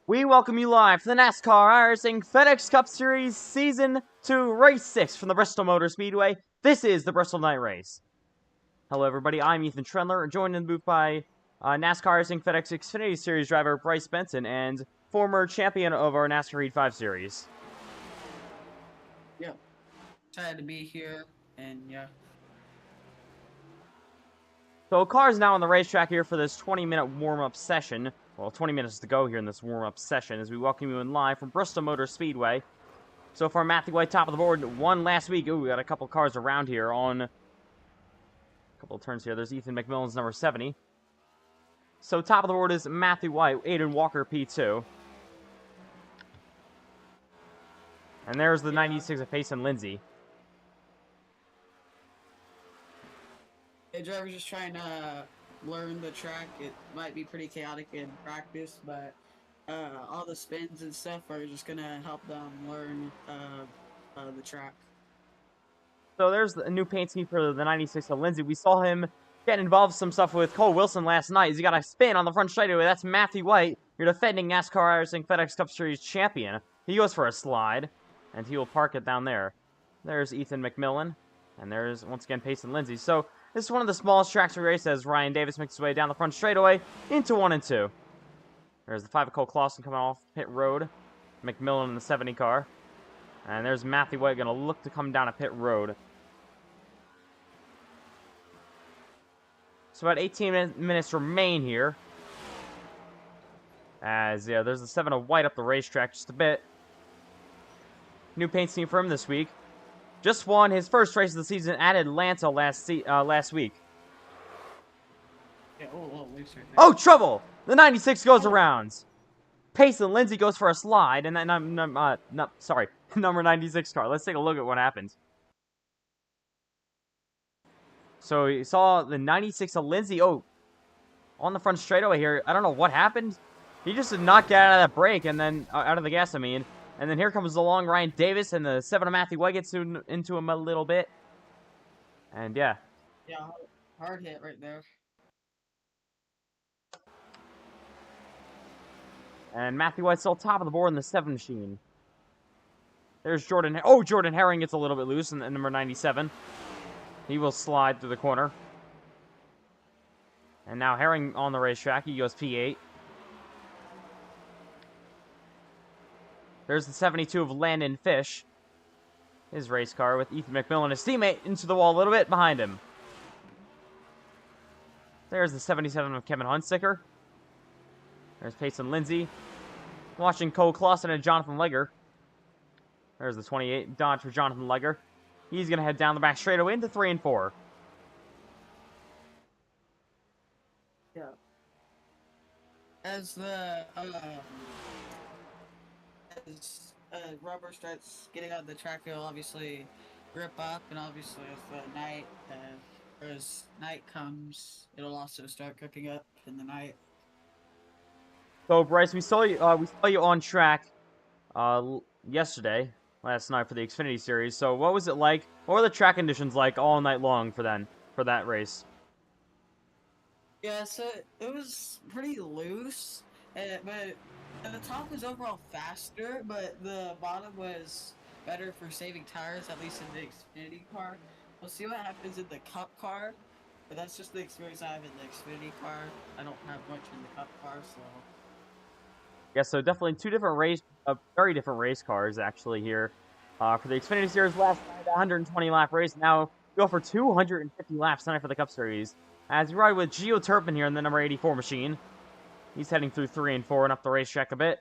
We welcome you live to the NASCAR iRacing FedEx Cup Series Season 2 Race 6 from the Bristol Motor Speedway. This is the Bristol Night Race. Hello everybody, I'm Ethan Trendler, joined in the booth by NASCAR iRacing FedEx Xfinity Series driver Bryce Benson and former champion of our NASCAR Heat 5 Series. Yeah, excited to be here, and yeah. So cars now on the racetrack here for this 20-minute warm-up session. Well, 20 minutes to go here in this warm-up session as we welcome you in live from Bristol Motor Speedway. So far, Matthew White top of the board, won last week. Ooh, we got a couple cars around here on a couple of turns here. There's Ethan McMillan's number 70. So top of the board is Matthew White, Aiden Walker P2. And there's the 96 of Payson Lindsay. The driver's just trying to learn the track. It might be pretty chaotic in practice, but all the spins and stuff are just gonna help them learn the track. So there's a new paint scheme for the 96 of Lindsay. We saw him get involved in some stuff with Cole Wilson last night. He got a spin on the front straightaway. That's Matthew White, your defending NASCAR iRacing FedEx Cup Series champion. He goes for a slide, and he will park it down there. There's Ethan McMillan, and there's, once again, Payson Lindsay. So this is one of the smallest tracks we race as Ryan Davis makes his way down the front straightaway into 1 and 2. There's the 5 of Cole Clausen coming off pit road. McMillan in the 70 car. And there's Matthew White going to look to come down a pit road. So about 18 minutes remain here. As, yeah, there's the 7 of White up the racetrack just a bit. New paint scheme for him this week. Just won his first race of the season at Atlanta last week. Yeah, oh, trouble! The 96 goes around. Payson Lindsay goes for a slide, and then number 96 car. Let's take a look at what happened. So you saw the 96 of Lindsay. Oh, on the front straightaway here. I don't know what happened. He just did not get out of that brake, and then out of the gas. I mean. And then here comes along Ryan Davis, and the 7 of Matthew White gets into him a little bit. And yeah. Yeah, hard hit right there. And Matthew White's still top of the board in the 7 machine. There's Jordan. Oh, Jordan Herring gets a little bit loose in number 97. He will slide through the corner. And now Herring on the racetrack. He goes P8. There's the 72 of Landon Fish. His race car with Ethan McMillan, his teammate, into the wall a little bit behind him. There's the 77 of Kevin Hunsicker. There's Payson Lindsay. Watching Cole Clausen and Jonathan Legger. There's the 28 Dodge for Jonathan Legger. He's going to head down the back straightaway into 3 and 4. Yeah. As the rubber starts getting out of the track, it'll obviously grip up, and obviously as night comes, it'll also start cooking up in the night. So Bryce, we saw you on track last night for the Xfinity Series. So what was it like? What were the track conditions like all night long for that race? Yeah, so it was pretty loose, but the top was overall faster, but the bottom was better for saving tires, at least in the Xfinity car. We'll see what happens in the Cup car, but that's just the experience I have in the Xfinity car. I don't have much in the Cup car, so. Yeah, so definitely very different race cars actually here. For the Xfinity Series last night, 120 lap race. Now go for 250 laps tonight for the Cup Series. As we ride with Gio Turpin here in the number 84 machine. He's heading through 3 and 4 and up the racetrack a bit.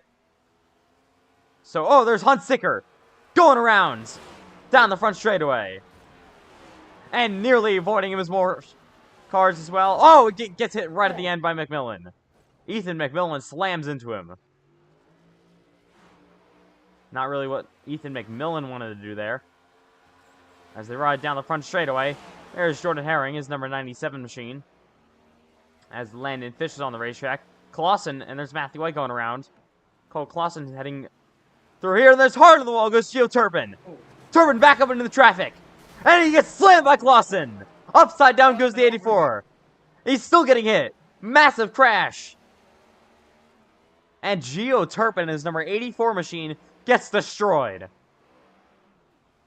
So, oh, there's Hunsicker going around down the front straightaway. And nearly avoiding him as more cars as well. Oh, it gets hit right at the end by McMillan. Ethan McMillan slams into him. Not really what Ethan McMillan wanted to do there. As they ride down the front straightaway, there's Jordan Herring, his number 97 machine. As Landon Fish is on the racetrack. Clausen, and there's Matthew White going around. Cole Clausen heading through here, and there's hard on the wall goes Gio Turpin. Turpin back up into the traffic. And he gets slammed by Clausen. Upside down goes the 84. He's still getting hit. Massive crash. And Geo Turpin, his number 84 machine, gets destroyed.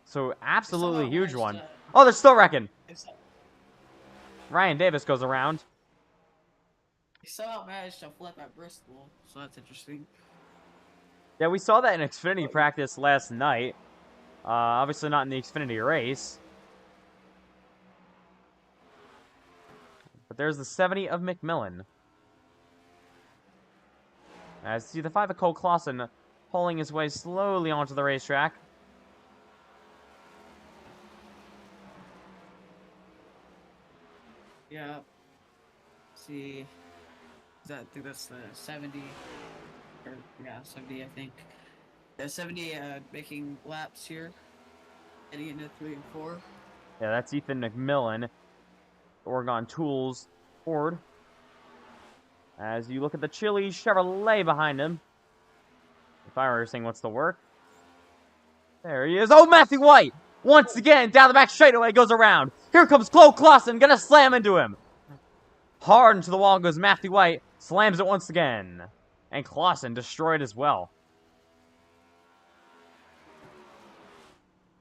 So, They somehow absolutely huge managed one. to. Oh, they're still wrecking. They so- Ryan Davis goes around. they somehow managed to flip at Bristol, so that's interesting. Yeah, we saw that in Xfinity But practice last night. Obviously not in the Xfinity race. But there's the 70 of McMillan. As see the 5 of Cole Clausen pulling his way slowly onto the racetrack. yeah, see, I think that's the 70, or yeah, 70. I think the 70 making laps here, heading into 3 and 4. Yeah, that's Ethan McMillan. Oregon Tools Ford. As you look at the Chili Chevrolet behind him. If iRacing wants to work. There he is. Oh, Matthew White! Once again, down the back straightaway, goes around. Here comes Cole Clausen, gonna slam into him. Hard into the wall goes Matthew White. Slams it once again. And Clausen destroyed as well.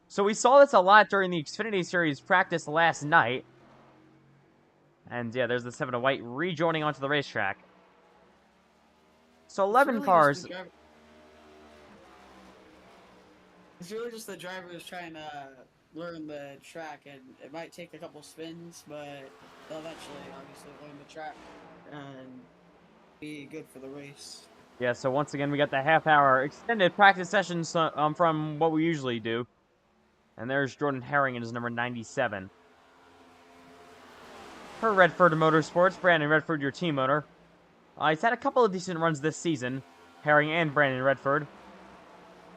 So we saw this a lot during the Xfinity Series practice last night. And yeah, there's the 7 of White rejoining onto the racetrack. So 11 cars. It's really just the drivers trying to learn the track, and it might take a couple spins, but they'll eventually, obviously, learn the track and be good for the race. Yeah, so once again, we got the half-hour extended practice sessions from what we usually do. And there's Jordan Herring in his number 97. For Redford Motorsports, Brandon Redford, your team owner. He's had a couple of decent runs this season, Herring and Brandon Redford.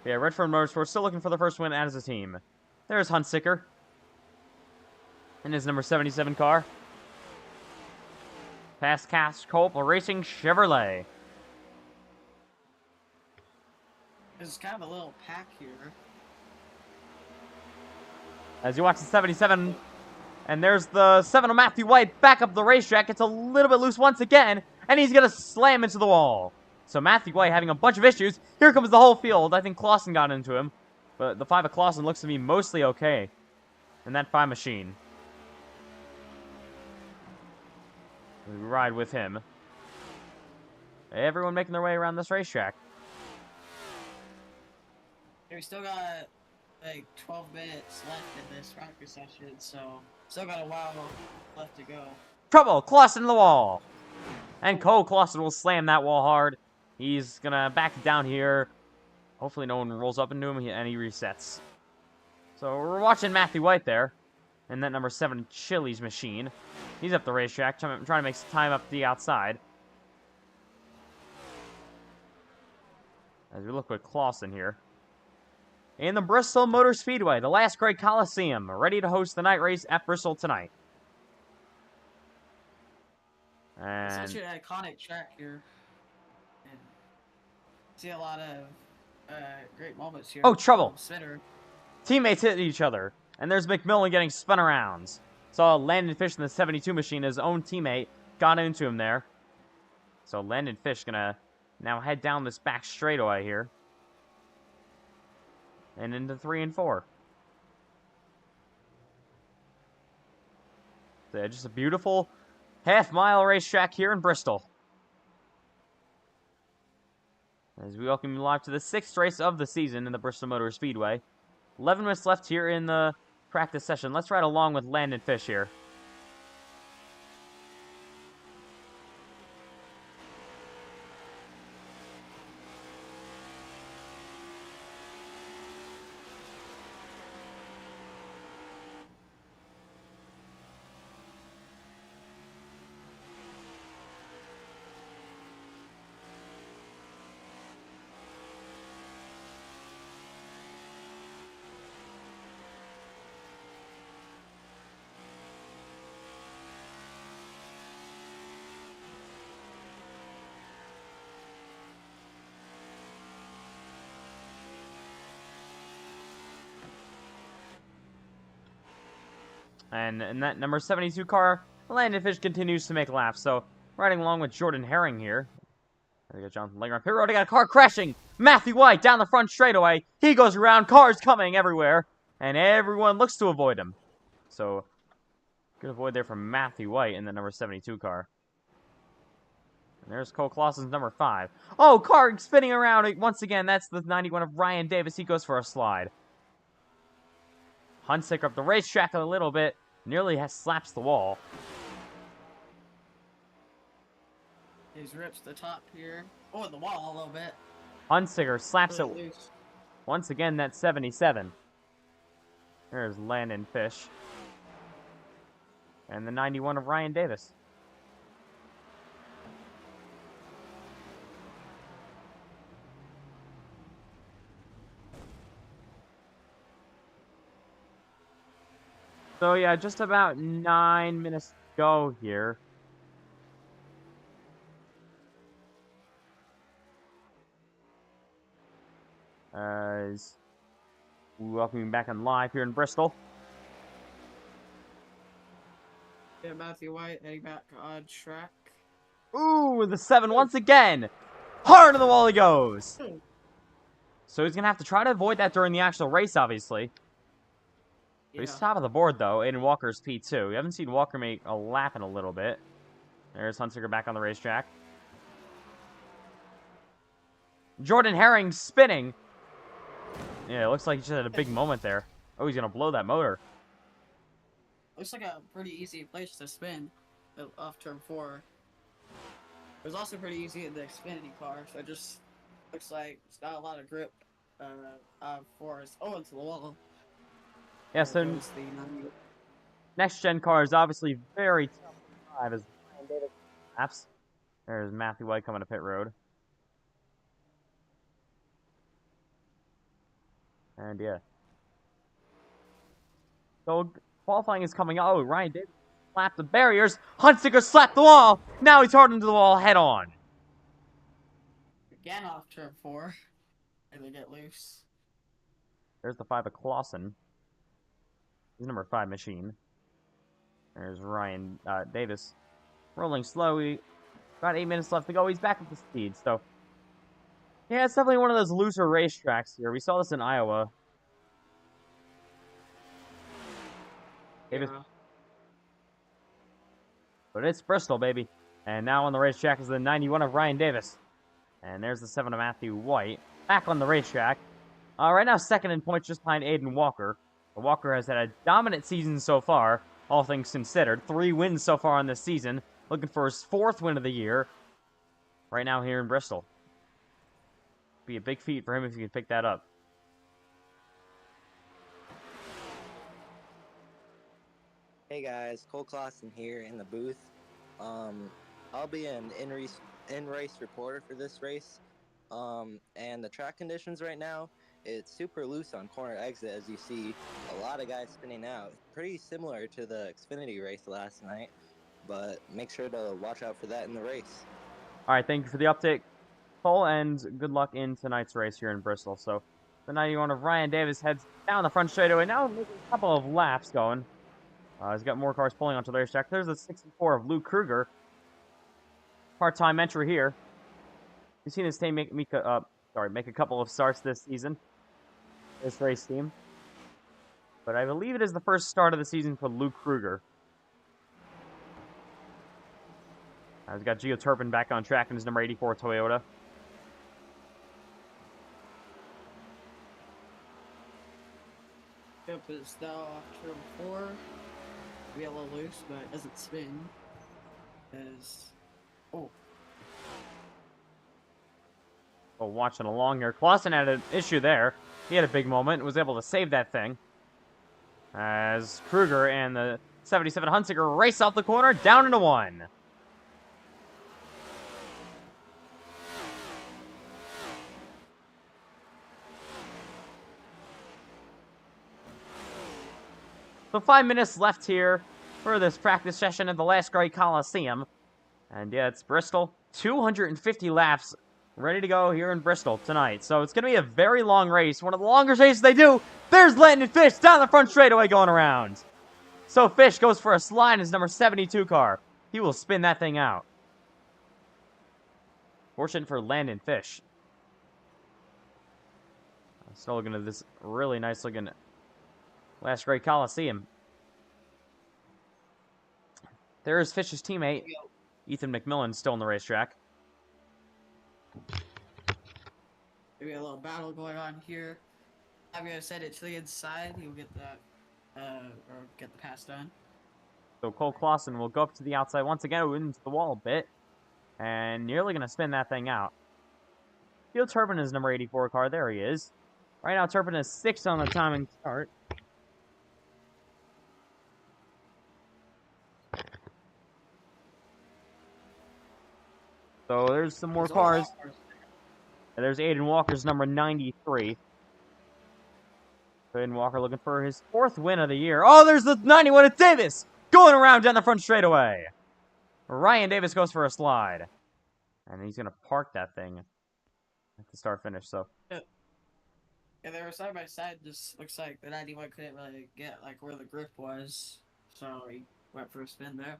Yeah, Redford Motorsports still looking for the first win as a team. There's Hunsicker in his number 77 car. Past Cass Culp Racing Chevrolet. There's kind of a little pack here. As you watch the 77, and there's the 7 of Matthew White back up the racetrack. It's a little bit loose once again, and he's going to slam into the wall. So Matthew White having a bunch of issues. Here comes the whole field. I think Clausen got into him, but the 5 of Clausen looks to be mostly okay in that 5 machine. We ride with him. Everyone making their way around this racetrack. We still got like 12 minutes left in this practice session, so still got a while left to go. Trouble! Clausen in the wall! And Cole Clausen will slam that wall hard. He's gonna back down here. Hopefully no one rolls up into him and he resets. So we're watching Matthew White there. And that number 7 Chili's machine. He's up the racetrack, trying to make some time up the outside. As we look with Clausen here. In the Bristol Motor Speedway, the last great Coliseum, ready to host the night race at Bristol tonight. And Such an iconic track here. And see a lot of great moments here. oh, trouble! Spinner. Teammates hit each other, and there's McMillan getting spun around. Saw Landon Fish in the 72 machine, his own teammate, got into him there. So Landon Fish gonna now head down this back straightaway here. And into 3 and 4. So yeah, just a beautiful half-mile racetrack here in Bristol. As we welcome you live to the 6th race of the season in the Bristol Motor Speedway. 11 minutes left here in the practice session. Let's ride along with Landon Fish here. And in that number 72 car, Landon Fish continues to make laps. So riding along with Jordan Herring here. They got Jonathan Langer on pit road. They got a car crashing. Matthew White down the front straightaway. He goes around. Cars coming everywhere. And everyone looks to avoid him. So, good avoid there from Matthew White in the number 72 car. And there's Cole Clausen's number 5. Oh, car spinning around once again. That's the 91 of Ryan Davis. He goes for a slide. Hunsicker up the racetrack a little bit. Nearly slaps the wall. He's rips the top here. Oh, the wall a little bit. Hunsicker slaps it Loose. once again. That's 77. There's Landon Fish. And the 91 of Ryan Davis. So yeah, just about 9 minutes to go here. As we welcome you back on live here in Bristol. Yeah, Matthew White heading back on track. Ooh, the 7 once again. Hard to the wall he goes. So he's going to have to try to avoid that during the actual race, obviously. Yeah. He's top of the board, though. Aiden Walker's P2. We haven't seen Walker make a lap in a little bit. There's Hunsicker back on the racetrack. Jordan Herring spinning. Yeah, it looks like he just had a big moment there. Oh, he's going to blow that motor. Looks like a pretty easy place to spin off turn 4. It was also pretty easy in the Xfinity car, so it just looks like it's got a lot of grip for us. Oh, into the wall. Yeah, so next gen car is obviously very tough to drive as Ryan Davis laps. There's Matthew White coming to pit road. And yeah. So qualifying is coming out. Oh, Ryan Davis slapped the barriers. Hunsicker slapped the wall. Now he's hard into the wall head on. Again off turn 4. And they get loose. There's the 5 of Clausen. He's number 5 machine. There's Ryan Davis. Rolling slowly. About 8 minutes left to go. He's back up to speed. So, yeah, it's definitely one of those looser racetracks here. We saw this in Iowa. Davis. Yeah. But it's Bristol, baby. And now on the racetrack is the 91 of Ryan Davis. And there's the 7 of Matthew White. Back on the racetrack. Right now, second in points just behind Aiden Walker. Walker has had a dominant season so far, all things considered. 3 wins so far on this season. Looking for his 4th win of the year. Right now here in Bristol. Be a big feat for him if he can pick that up. Hey guys, Cole Clausen here in the booth. I'll be an in-race reporter for this race. And the track conditions right now, it's super loose on corner exit, as you see. A lot of guys spinning out. Pretty similar to the Xfinity race last night, but make sure to watch out for that in the race. All right, thank you for the update, Cole, and good luck in tonight's race here in Bristol. So, the 91 of Ryan Davis heads down the front straightaway, now making a couple of laps going. He's got more cars pulling onto the racetrack. There's the 64 of Luke Kruger. Part-time entry here. You've seen his team make a couple of starts this season. This race team. But I believe it is the first start of the season for Luke Kruger. He's got Gio Turpin back on track in his number 84 Toyota. Yep, it's now off turn 4. We a little loose, but it doesn't spin. Oh, Watching along here. Clausen had an issue there. He had a big moment and was able to save that thing. As Kruger and the 77 Hunsicker race off the corner down into 1. So 5 minutes left here for this practice session at the Last Great Coliseum. And yeah, it's Bristol. 250 laps ready to go here in Bristol tonight. So it's going to be a very long race. One of the longest races they do. There's Landon Fish down the front straightaway going around. So Fish goes for a slide in his number 72 car. He will spin that thing out. Fortunate for Landon Fish. Still looking at this really nice looking last great Coliseum. There is Fish's teammate, Ethan McMillan, still on the racetrack. Maybe a little battle going on here. I'm gonna send it to the inside. He'll get that, or get the pass done. So Cole Clausen will go up to the outside once again, into the wall a bit, and nearly gonna spin that thing out. Field Turpin is number 84 car. There he is. Right now, Turpin is 6th on the timing chart. So there's some more cars. And there's Aiden Walker's number 93. Aiden Walker looking for his 4th win of the year. Oh, there's the 91 of Davis! Going around down the front straightaway. Ryan Davis goes for a slide. And he's going to park that thing at the start finish, so. Yeah, they were side by side. Just looks like the 91 couldn't really get like where the grip was. So he went for a spin there.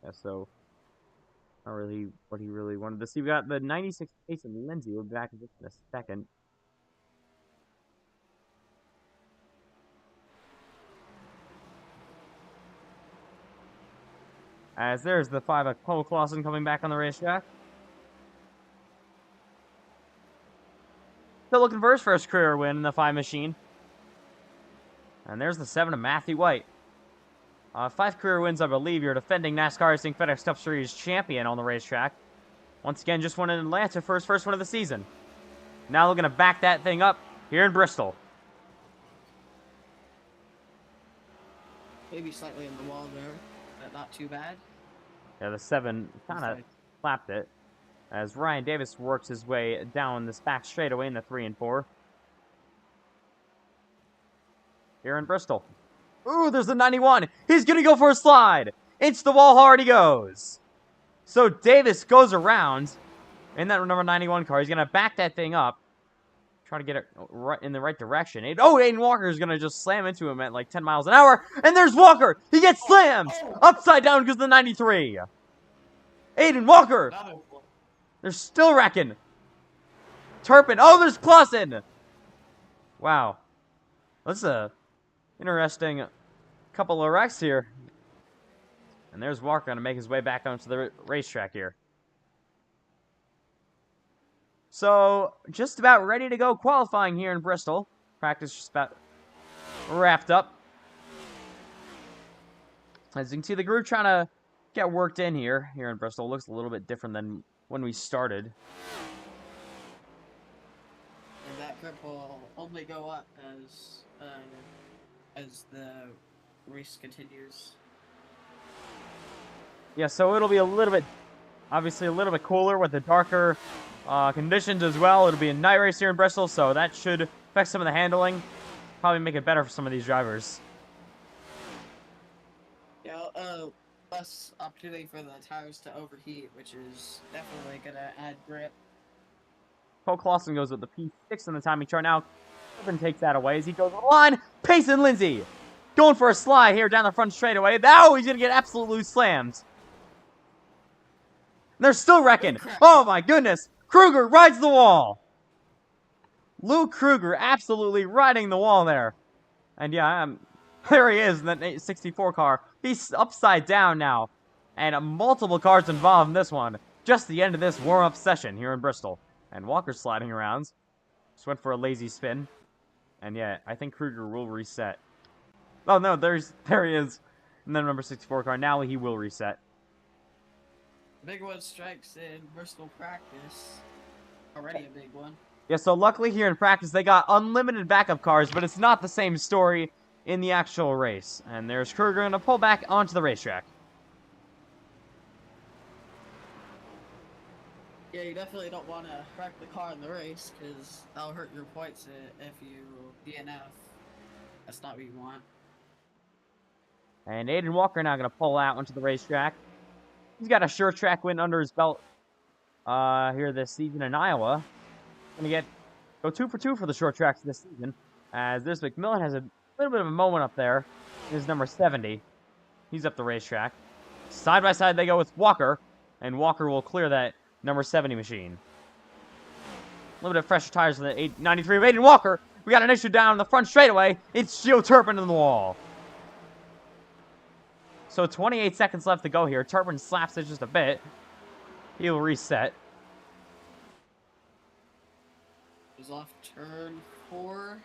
Yeah, so. Not really what he really wanted to see. We got the 96 pace of Lindsay. We'll be back in just a second. As there's the 5 of Cole Clausen coming back on the racetrack. Still looking for his first career win in the 5 machine. And there's the 7 of Matthew White. 5 career wins, I believe. You're defending NASCAR Racing FedEx Cup Series champion on the racetrack. Once again, just won in Atlanta for his first win of the season. Now looking to back that thing up here in Bristol. Maybe slightly in the wall there, but not too bad. Yeah, the 7 kind of slapped it. As Ryan Davis works his way down this back straightaway in the 3 and 4. Here in Bristol. Ooh, there's the 91. He's going to go for a slide. Into the wall hard he goes. So Davis goes around in that number 91 car. He's going to back that thing up. Try to get it right in the right direction. Aiden Walker is going to just slam into him at like 10 miles an hour. And there's Walker. He gets slammed. Upside down goes the 93. Aiden Walker. They're still wrecking. Turpin. Oh, there's Clausen. Wow. That's a interesting couple of wrecks here. And there's Walker going to make his way back onto the racetrack here. So, just about ready to go qualifying here in Bristol. Practice just about wrapped up. As you can see, the group trying to get worked in here in Bristol. Looks a little bit different than when we started. And that grip will only go up as the race continues. Yeah, so it'll be a little bit, obviously a little bit cooler with the darker conditions as well. It'll be a night race here in Bristol, so that should affect some of the handling. Probably make it better for some of these drivers. Yeah, less opportunity for the tires to overheat, which is definitely gonna add grip. Cole Clausen goes with the P6 on the timing chart now. Turpin takes that away as he goes on the line. Payson Lindsay going for a slide here down the front straightaway. Now he's going to get absolutely slammed. They're still wrecking. Oh my goodness. Kruger rides the wall. Luke Kruger absolutely riding the wall there. And yeah, there he is in that 64 car. He's upside down now. And multiple cars involved in this one. Just the end of this warm-up session here in Bristol. And Walker's sliding around. Just went for a lazy spin. And yeah, I think Kruger will reset. Oh no, there he is. And then number 64 car. Now he will reset. Big one strikes in Bristol practice. Already a big one. Yeah, so luckily here in practice they got unlimited backup cars, but it's not the same story in the actual race. And there's Kruger going to pull back onto the racetrack. Yeah, you definitely don't want to wreck the car in the race, because that'll hurt your points if you DNF. That's not what you want. And Aiden Walker now going to pull out onto the racetrack. He's got a sure track win under his belt here this season in Iowa. Going to go 2 for 2 for the short tracks this season. As this McMillan has a little bit of a moment up there. His number 70. He's up the racetrack. Side by side they go with Walker. And Walker will clear that number 70 machine. A little bit of fresher tires than the 893 of Aiden Walker. We got an issue down the front straightaway. It's Gio Turpin in the wall. So 28 seconds left to go here. Turpin slaps it just a bit. He'll reset. Is off turn 4.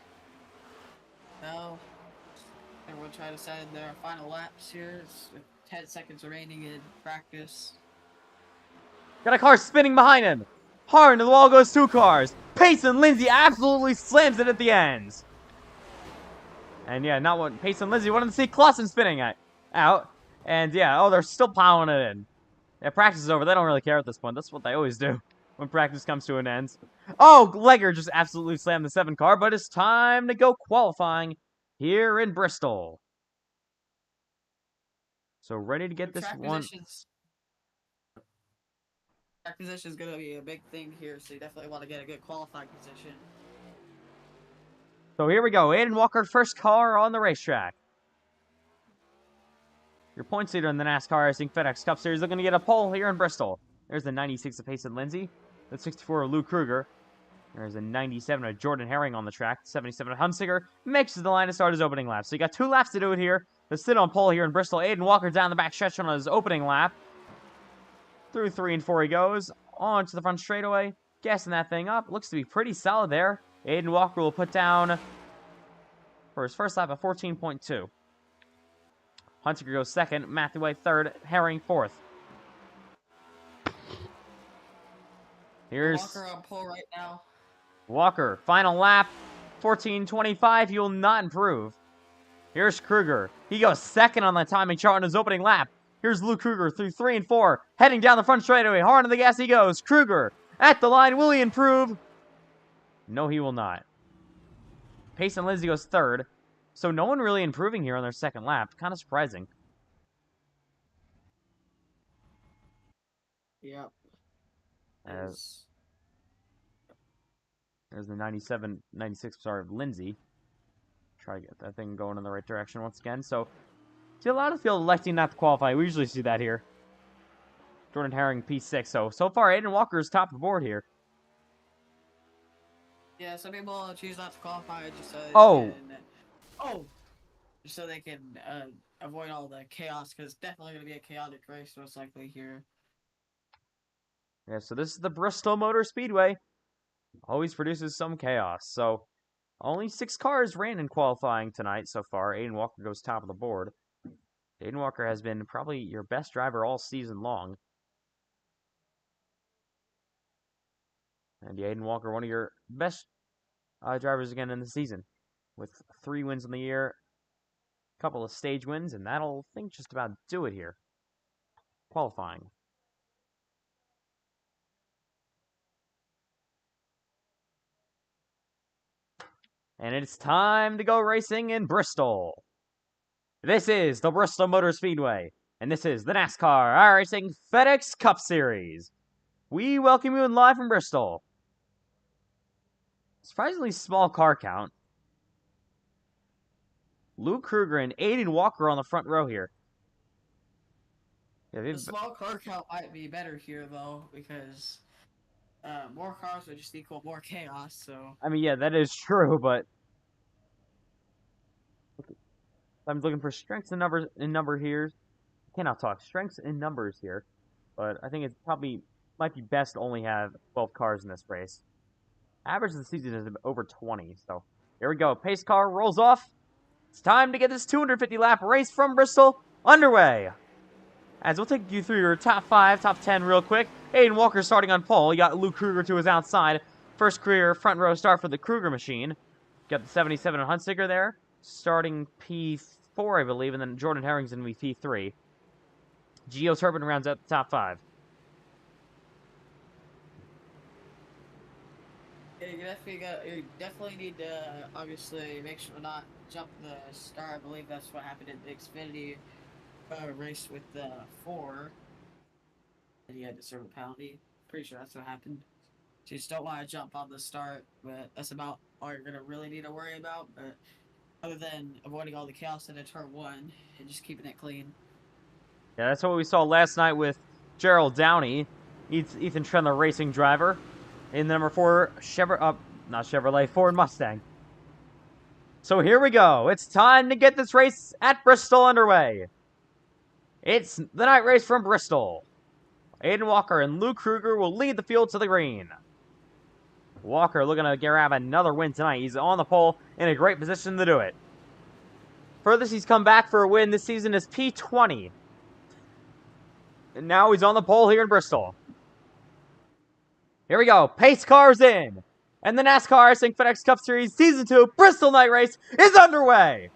Now, everyone try to set in their final laps here. It's 10 seconds remaining in practice. Got a car spinning behind him. Hard into the wall goes 2 cars. Payson Lindsay absolutely slams it at the ends. And yeah, not what Payson Lindsay wanted to see Clausen spinning out. And yeah, oh, they're still plowing it in. Yeah, practice is over. They don't really care at this point. That's what they always do when practice comes to an end. Oh, Legger just absolutely slammed the 7 car, but it's time to go qualifying here in Bristol. So ready to get this one. Track position is going to be a big thing here, so you definitely want to get a good qualifying position. So here we go. Aiden Walker, first car on the racetrack. Your points leader in the NASCAR iRacing FedEx Cup Series looking to get a pole here in Bristol. There's the 96 of Payson Lindsay, the 64 of Luke Kruger. There's a 97 of Jordan Herring on the track. 77 of Hunsinger makes the line to start his opening lap. So you got 2 laps to do it here. To sit on pole here in Bristol. Aiden Walker down the back stretch on his opening lap. Through 3 and 4 he goes. On to the front straightaway. Gassing that thing up. Looks to be pretty solid there. Aiden Walker will put down for his first lap a 14.2. Hunsinger goes second. Matthew White third. Herring fourth. Here's Walker on pole right now. Walker, final lap, 14:25. He will not improve. Here's Kruger. He goes second on the timing chart on his opening lap. Here's Luke Kruger through 3 and 4. Heading down the front straightaway. Hard on the gas he goes. Kruger at the line. Will he improve? No, he will not. Payson Lindsay goes third. So no one really improving here on their second lap. Kind of surprising. Yep. There's the 97, 96, sorry, of Lindsay. Try to get that thing going in the right direction once again. So, see a lot of field electing not to qualify. We usually see that here. Jordan Herring, P6. So far, Aiden Walker is top of the board here. Yeah, some people choose not to qualify just so just so they can avoid all the chaos, because it's definitely going to be a chaotic race most likely here. Yeah, so this is the Bristol Motor Speedway. Always produces some chaos. So, only 6 cars ran in qualifying tonight so far. Aiden Walker goes top of the board. Aiden Walker has been probably your best driver all season long. And Aiden Walker, one of your best drivers again in the season. With 3 wins in the year, a couple of stage wins, and that'll, I think, just about do it here. Qualifying. And it's time to go racing in Bristol. This is the Bristol Motor Speedway, and this is the NASCAR iRacing FedEx Cup Series. We welcome you in live from Bristol. Surprisingly small car count. Luke Kruger and Aiden Walker on the front row here. Yeah, the small car count might be better here, though, because more cars would just equal more chaos, so... I mean, yeah, that is true, but... I'm looking for strengths and number here. I cannot talk. Strengths and numbers here. But I think it probably might be best to only have 12 cars in this race. Average of the season is over 20, so... Here we go. Pace car rolls off. It's time to get this 250-lap race from Bristol underway. As we'll take you through your top 5, top 10 real quick. Aiden Walker starting on pole. You got Luke Kruger to his outside. First career front row start for the Kruger machine. Got the 77 on Hunsinger there. Starting P4, I believe, and then Jordan Herring's going to be P3. Gio Turpin rounds out the top 5. Yeah, you definitely need to, obviously, make sure to not jump the star. I believe that's what happened in the Xfinity race with the 4. And he had to serve a penalty. Pretty sure that's what happened. So you just don't want to jump on the start, but that's about all you're going to really need to worry about. But other than avoiding all the chaos in turn 1 and just keeping it clean. Yeah, that's what we saw last night with Gerald Downey. Ethan Trent, racing driver, in the number 4 not Chevrolet, Ford Mustang. So here we go. It's time to get this race at Bristol underway. It's the night race from Bristol. Aiden Walker and Luke Kruger will lead the field to the green. Walker looking to grab another win tonight. He's on the pole in a great position to do it. Furthest he's come back for a win this season is P20. And now he's on the pole here in Bristol. Here we go. Pace cars in. And the NASCAR iRacing FedEx Cup Series Season 2 Bristol Night Race is underway.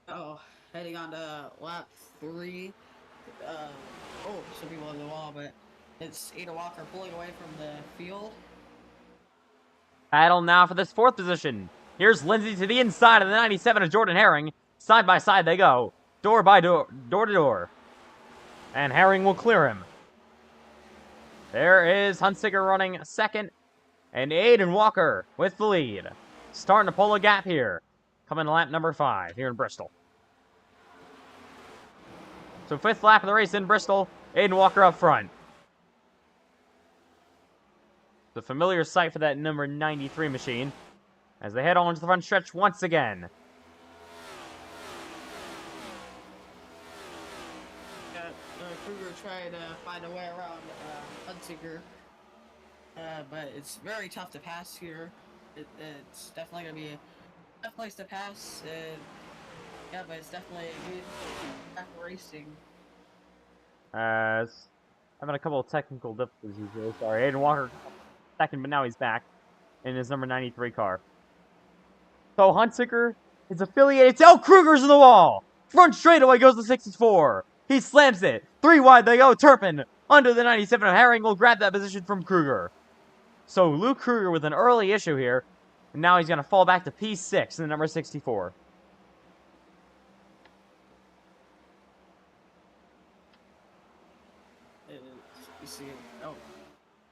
Oh, heading on to lap 3. Some people on the wall, but it's Ada Walker pulling away from the field. Battle now for this 4th position. Here's Lindsay to the inside of the 97 of Jordan Herring. Side by side they go. Door by door, door to door. And Herring will clear him. There is Hunsicker running 2nd. And Aiden Walker with the lead. Starting to pull a gap here. Coming to lap number 5 here in Bristol. So 5th lap of the race in Bristol. Aiden Walker up front. The familiar sight for that number 93 machine. As they head on to the front stretch once again. Kruger tried to find a way around Hunsicker. But it's very tough to pass here. It's definitely going to be a tough place to pass. Yeah, but it's definitely good racing. Having a couple of technical difficulties here. Sorry, Aiden Walker 2nd, but now he's back in his number 93 car. So Hunsicker is affiliated to Kruger's in the wall. Front straightaway goes the 64. He slams it. 3 wide they go. Turpin under the 97 of Herring will grab that position from Kruger. So Luke Kruger with an early issue here. And now he's going to fall back to P6 in the number 64.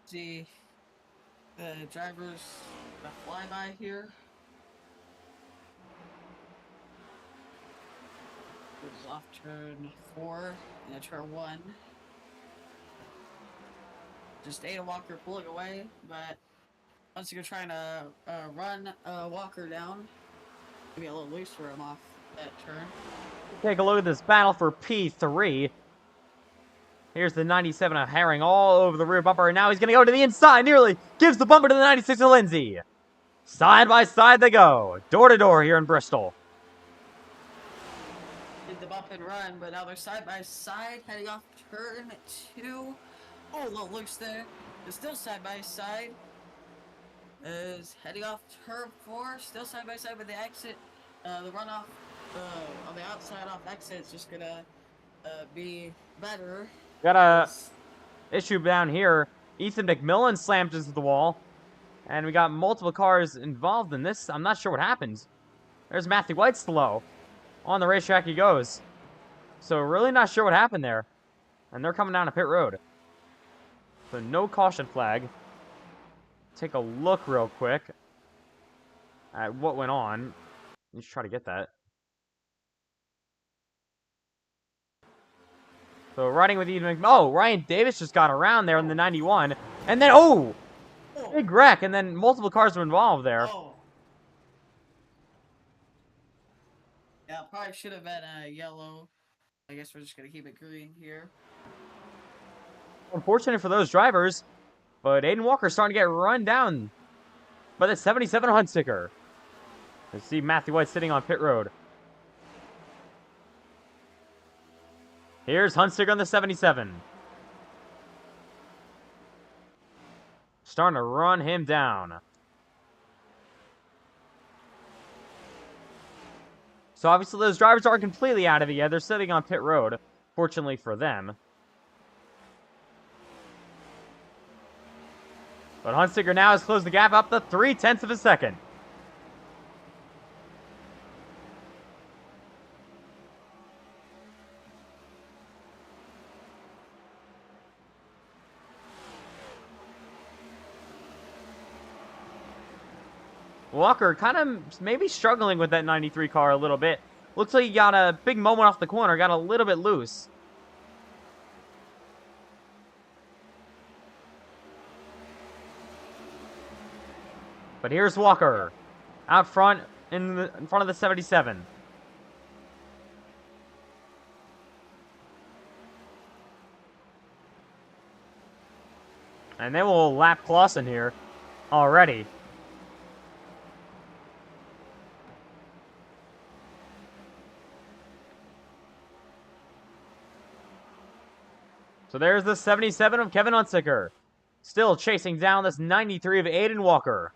See the drivers flyby here. This is off turn 4 and turn 1. Just Ada Walker pulling away, but once you're trying to run Walker down, maybe a little loose for him off that turn. Take a look at this battle for P3. Here's the 97 of Herring all over the rear bumper, and now he's going to go to the inside, nearly gives the bumper to the 96 of Lindsay. Side by side they go, door to door here in Bristol. Did the bump and run, but now they're side by side, heading off turn 2. Oh, a little loose there. It's still side by side. Is heading off turn 4, still side by side with the exit. The runoff on the outside off exit is just gonna be better. Got a issue down here. Ethan McMillan slammed into the wall. And we got multiple cars involved in this. I'm not sure what happens. There's Matthew White slow. On the racetrack he goes. So really not sure what happened there. And they're coming down to pit road. So no caution flag. Take a look real quick at what went on. Let's try to get that. So riding with Ethan McMillan. Oh, Ryan Davis just got around there in the 91. And then, oh! Big wreck. And then multiple cars were involved there. Oh. Yeah, probably should have been a yellow. I guess we're just going to keep it green here. Unfortunate for those drivers. But Aiden Walker's starting to get run down by the 77 Hunsicker. You see Matthew White sitting on pit road. Here's Hunsicker on the 77. Starting to run him down. So obviously those drivers aren't completely out of it yet. They're sitting on pit road, fortunately for them. But Hunsicker now has closed the gap up to 0.3 of a second. Walker kind of maybe struggling with that 93 car a little bit. Looks like he got a big moment off the corner, got a little bit loose. But here's Walker, out front in front of the 77. And they will lap Clausen here already. So there's the 77 of Kevin Hunsicker. Still chasing down this 93 of Aiden Walker.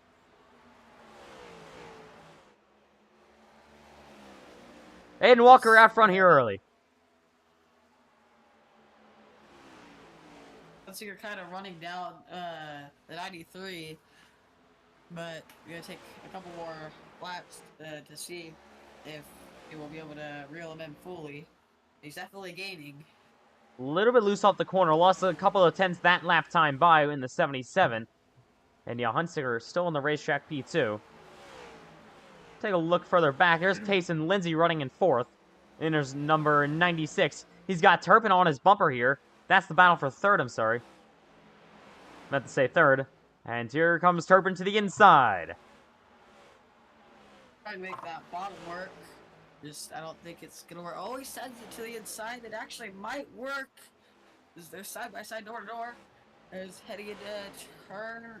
Aiden Walker out front here early. Hunsicker kind of running down the 93, but we're going to take a couple more laps to see if he will be able to reel him in fully. He's definitely gaining. A little bit loose off the corner. Lost a couple of tenths that lap time by in the 77. And yeah, Hunsicker still in the racetrack P2. Take a look further back. There's Tayson Lindsay running in 4th. And there's number 96. He's got Turpin on his bumper here. That's the battle for 3rd, I'm sorry. Meant to say 3rd. And here comes Turpin to the inside. Try to make that bottom work. I don't think it's gonna work. Oh, he sends it to the inside. It actually might work. They're side by side, door to door. There's heading into turn,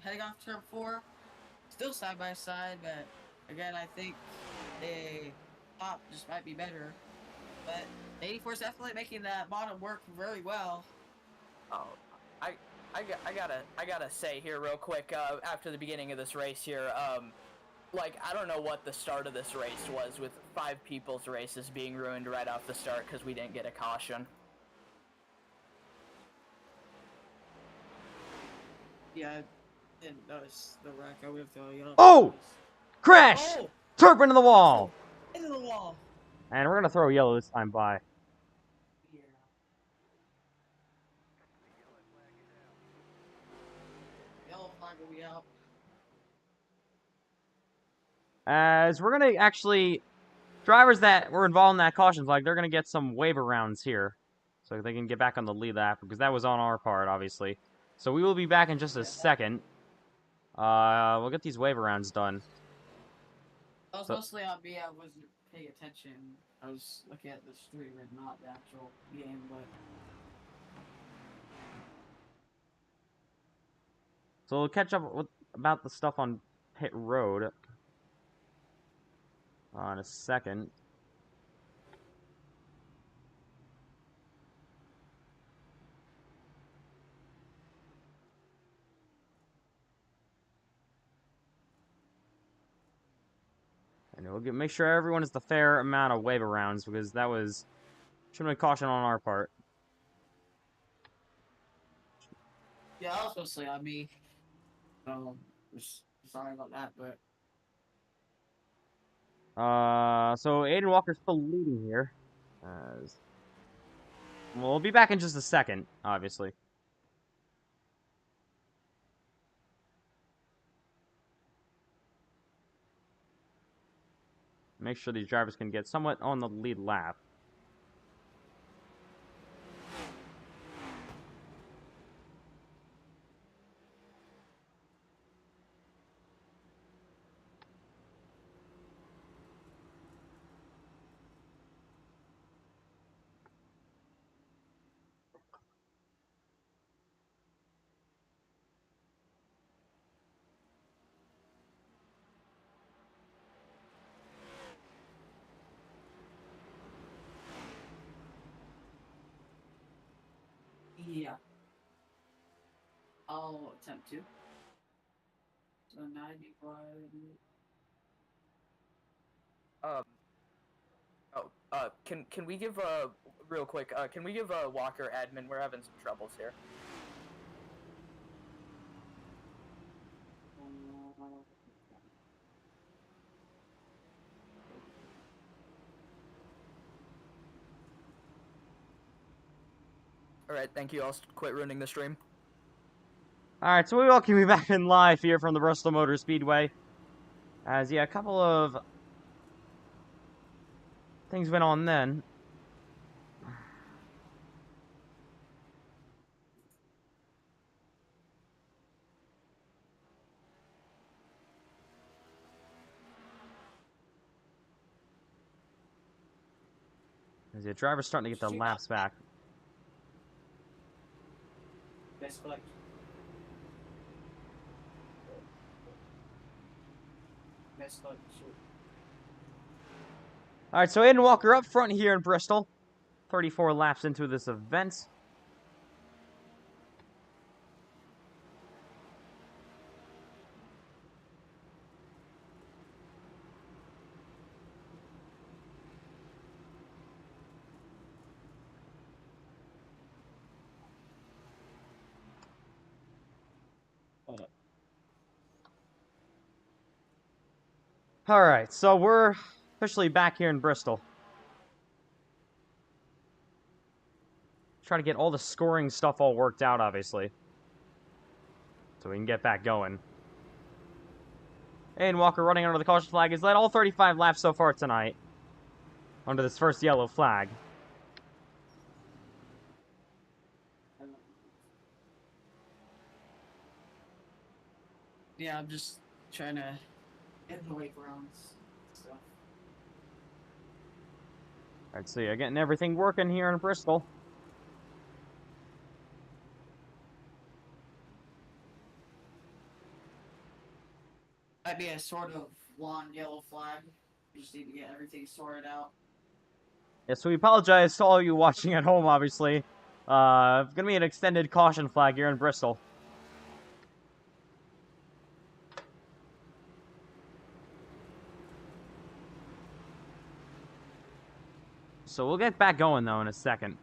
heading off turn 4. Still side by side, but again, I think the top just might be better. But 84 is definitely making that bottom work very well. Oh, I gotta say here real quick, after the beginning of this race here, like, I don't know what the start of this race was with 5 people's races being ruined right off the start because we didn't get a caution. Yeah, I didn't notice the wreck. I would have thrown yellow. Oh! Crash! Oh! Turpin to the wall! Into the wall! And we're going to throw yellow this time by. Yeah. Yellow flag will be out. As we're going to actually... Drivers that were involved in that caution flag, they're going to get some waiver rounds here. So they can get back on the lead lap, because that was on our part, obviously. So we will be back in just a second. We'll get these waiver rounds done. That was mostly on me. I wasn't paying attention. I was looking at the stream and not the actual game, but... So we'll catch up with, about the stuff on pit road in a second. And we'll make sure everyone has the fair amount of waiver rounds, because that was shouldn't have been caution on our part. Yeah, that was mostly on me. Sorry about that, but... So Aiden Walker's still leading here. We'll be back in just a second, obviously. Make sure these drivers can get somewhat on the lead lap. Yeah. I'll attempt to. So 95... Can we give real quick? Can we give Walker admin? We're having some troubles here. Alright, thank you. I'll quit ruining the stream. Alright, so we welcome you back in live here from the Bristol Motor Speedway. As, yeah, a couple of things went on then. As the driver's starting to get the laps back. Best collection. Best collection. Alright, so Aiden Walker up front here in Bristol. 34 laps into this event. Alright, so we're officially back here in Bristol. Try to get all the scoring stuff all worked out, obviously. So we can get back going. Aiden Walker running under the caution flag has led all 35 laps so far tonight. Under this first yellow flag. Yeah, I'm just trying to get in the wake rounds. So. Alright, so yeah, getting everything working here in Bristol. Might be a sort of blonde yellow flag. We just need to get everything sorted out. Yeah, so we apologize to all of you watching at home, obviously. Gonna be an extended caution flag here in Bristol. So we'll get back going, though, in a second.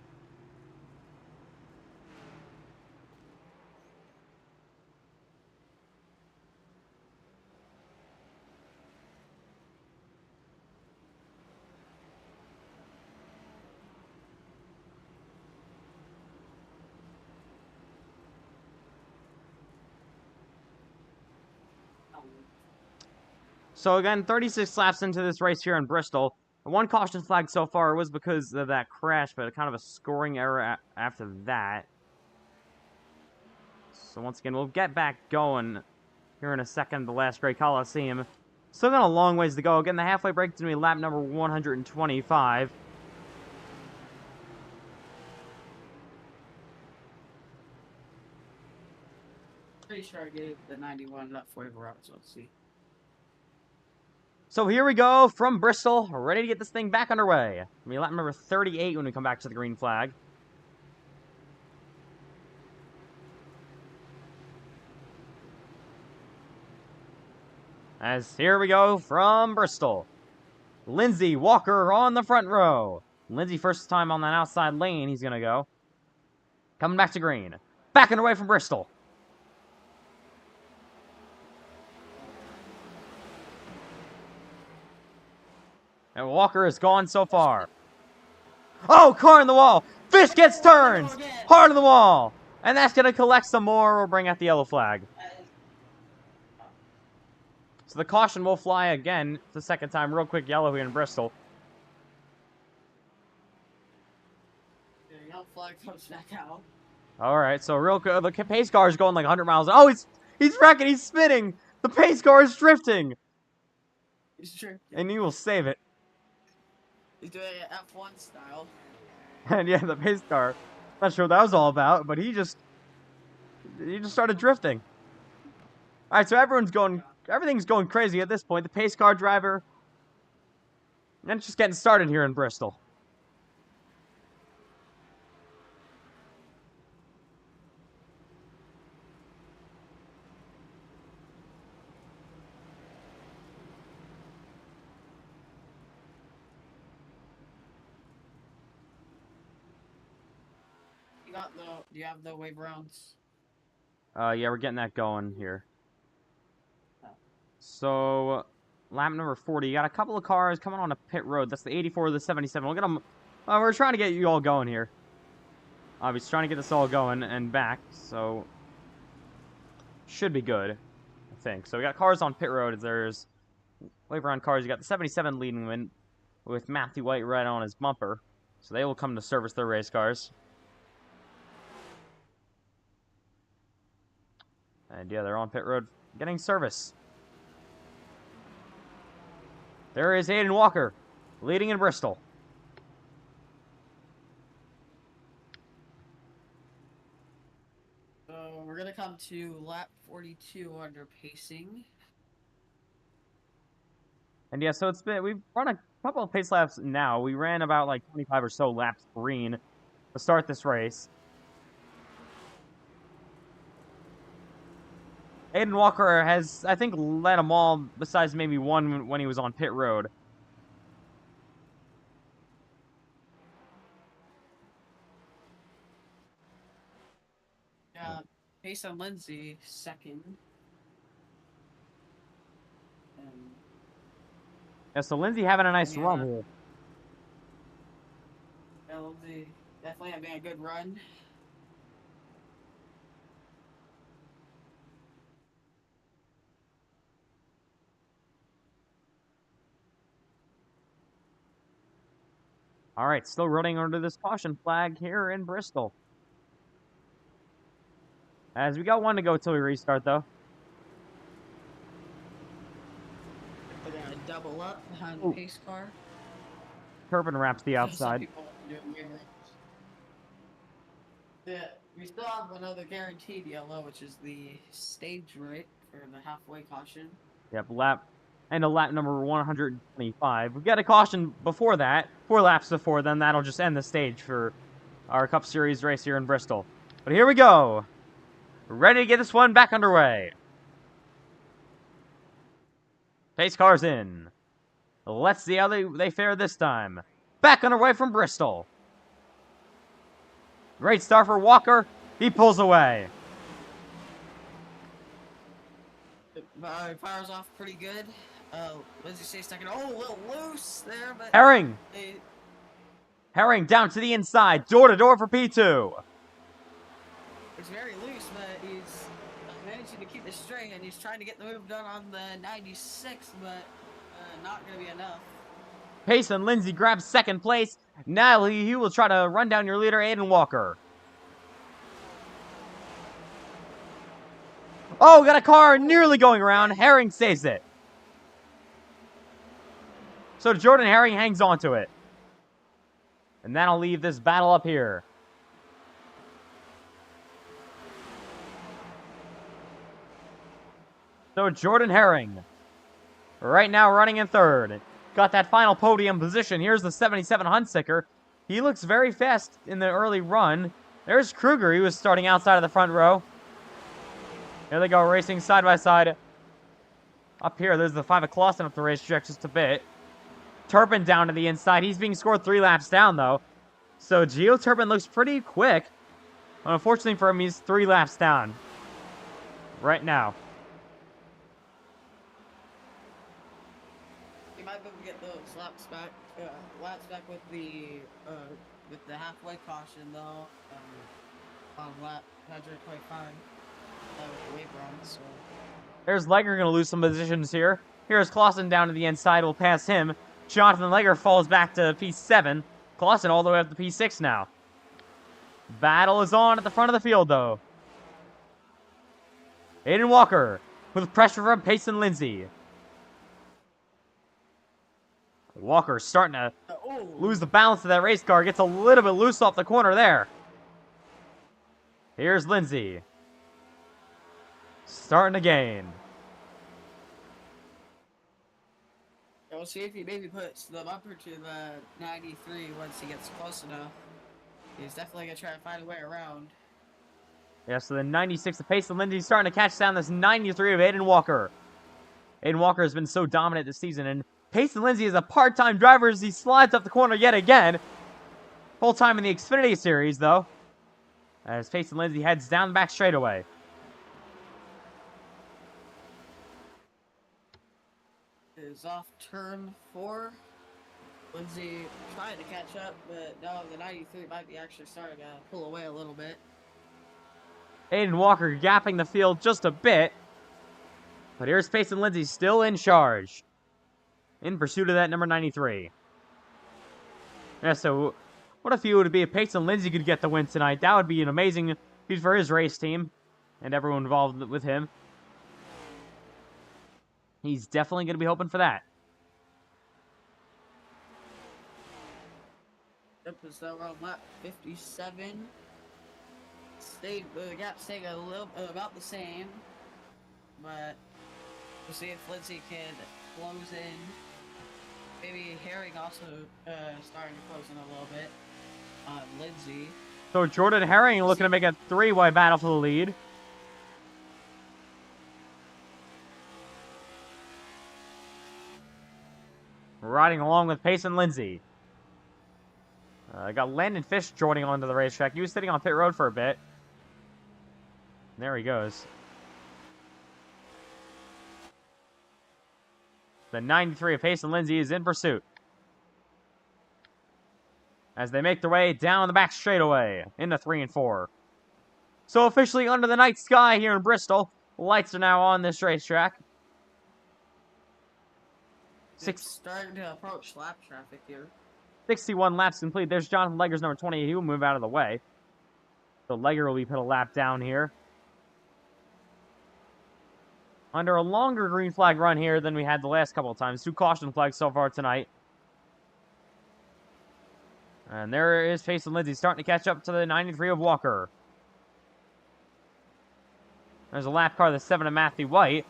So again, 36 laps into this race here in Bristol. One caution flag so far was because of that crash, but kind of a scoring error after that. So once again, we'll get back going here in a second. The last Great Coliseum. Still got a long ways to go. Again, the halfway break is going to be lap number 125. Pretty sure I gave the 91 lap for route, so let's see. So here we go from Bristol, ready to get this thing back underway. It'll be lap number 38 when we come back to the green flag. As here we go from Bristol. Lindsey Walker on the front row. Lindsey, first time on that outside lane, he's going to go. Coming back to green. Backing away from Bristol. And Walker is gone so far. Oh, car in the wall. Fish gets turns. Hard on the wall. And that's going to collect some more or bring out the yellow flag. So the caution will fly again. It's the second time. Real quick yellow here in Bristol. The yellow flag comes back out. Alright, so real quick. The pace car is going like 100 miles. Oh, he's wrecking. He's spinning. The pace car is drifting. He's drifting. And he will save it. He's doing it F1 style. And yeah, the pace car. Not sure what that was all about, but he just started drifting. Alright, so everything's going crazy at this point. The pace car driver. And it's just getting started here in Bristol. Do you have the wave rounds? Yeah, we're getting that going here. So, lap number 40. You got a couple of cars coming on a pit road. That's the 84, the 77. We'll get them. We're trying to get you all going here. He's trying to get this all going and back, so should be good, I think. So we got cars on pit road. There's wave around cars. You got the 77 leading win with Matthew White right on his bumper, so they will come to service their race cars. And yeah, they're on pit road getting service. There is Aiden Walker leading in Bristol. So we're gonna come to lap 42 under pacing. And yeah, so we've run a couple of pace laps now. We ran about like 25 or so laps green to start this race. Aiden Walker has, I think, led them all besides maybe one when he was on pit road. Yeah, Pace and Lindsay second. And Yeah, so Lindsay having a nice Yeah. run here. yeah, Lindsay definitely having a good run. All right, still running under this caution flag here in Bristol. As we got one to go till we restart, though. They're gonna double up behind Ooh. the pace car. Turpin wraps the Some outside. people do weird things. Yeah, we still have another guaranteed yellow, which is the stage right for the halfway caution. Yep, lap number 125. We've got a caution before that, 4 laps before then. That'll just end the stage for our Cup Series race here in Bristol. But here we go. Ready to get this one back underway. Pace cars in. Let's see how they fare this time. Back underway from Bristol. Great start for Walker. He pulls away. Fires off pretty good. Lindsay stays second. Oh, a little loose there, but Herring. they, Herring down to the inside. Door to door for P2. it's very loose, but he's managing to keep it straight, and he's trying to get the move done on the 96, but not going to be enough. Pace and Lindsay grabs second place. Now he will try to run down your leader, Aiden Walker. Oh, got a car nearly going around. Herring saves it. So Jordan Herring hangs on to it. And that'll leave this battle up here. So Jordan Herring, right now running in third. Got that final podium position. Here's the 77 Huntsicker. He looks very fast in the early run. There's Kruger. He was starting outside of the front row. Here they go, racing side by side. Up here, there's the 5 of Clausen up the racetrack just a bit. Turpin down to the inside. He's being scored 3 laps down, though. So Gio Turpin looks pretty quick. Unfortunately for him, he's 3 laps down right now. He might be able to get those laps back with the halfway caution though. On lap 125 with the wave run. So There's Legger going to lose some positions here. Here's Clausen down to the inside. We'll pass him. Jonathan Legger falls back to P7. Clausen all the way up to P6 now. Battle is on at the front of the field, though. Aiden Walker with pressure from Pace and Lindsay. Walker starting to lose the balance of that race car. Gets a little bit loose off the corner there. Here's Lindsay. Starting to gain. we'll see if he maybe puts the bumper to the 93 once he gets close enough. He's definitely going to try to find a way around. Yeah, so the 96 of Pace and Lindsay starting to catch down this 93 of Aiden Walker. Aiden Walker has been so dominant this season, and Pace and Lindsay is a part-time driver as he slides up the corner yet again. Full-time in the Xfinity Series, though, as Pace and Lindsay heads down the back straightaway. Is off turn 4. Lindsay trying to catch up, but no, the 93 might be actually starting to pull away a little bit. Aiden Walker gapping the field just a bit. But here's Payson Lindsay still in charge. In pursuit of that number 93. Yeah, so what if you would be if Payson Lindsay could get the win tonight? That would be an amazing feat for his race team and everyone involved with him. He's definitely going to be hoping for that. Yep, so we're on lap 57. The gap staying a little about the same, but we'll see if Lindsay can close in. Maybe Herring also starting to close in a little bit on Lindsay. So Jordan Herring looking to make a three-way battle for the lead. Riding along with Payson Lindsay. Got Landon Fish joining onto the racetrack. He was sitting on pit road for a bit. There he goes. The 93 of Payson Lindsay is in pursuit. As they make their way down the back straightaway into 3 and 4. So officially under the night sky here in Bristol. Lights are now on this racetrack. It's starting to approach lap traffic here. 61 laps complete. There's Jonathan Legger's number 28. He will move out of the way. So Legger will be put a lap down here. Under a longer green flag run here than we had the last couple of times. 2 caution flags so far tonight. And there is Payson Lindsay starting to catch up to the 93 of Walker. There's a lap car, the 7 of Matthew White.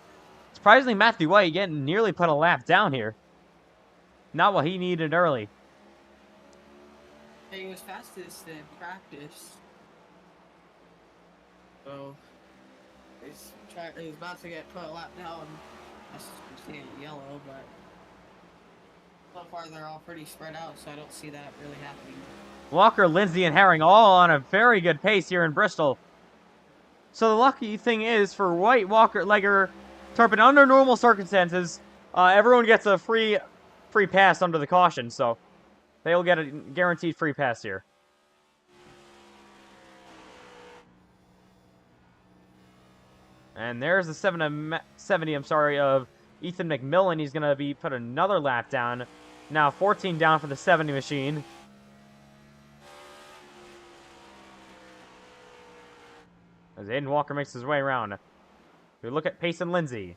Surprisingly, Matthew White getting nearly put a lap down here. Not what he needed early. He was fastest in practice. So he's about to get put a lap down. That's seeing yellow, but so far they're all pretty spread out, so I don't see that really happening. Walker, Lindsay, and Herring all on a very good pace here in Bristol. So the lucky thing is for White, Walker, Legger, Turpin, under normal circumstances, everyone gets a free pass under the caution, so they'll get a guaranteed free pass here. And there's the 70, of Ethan McMillan. He's going to be put another lap down. Now 14 down for the 70 machine. As Aiden Walker makes his way around. We look at Payson Lindsay.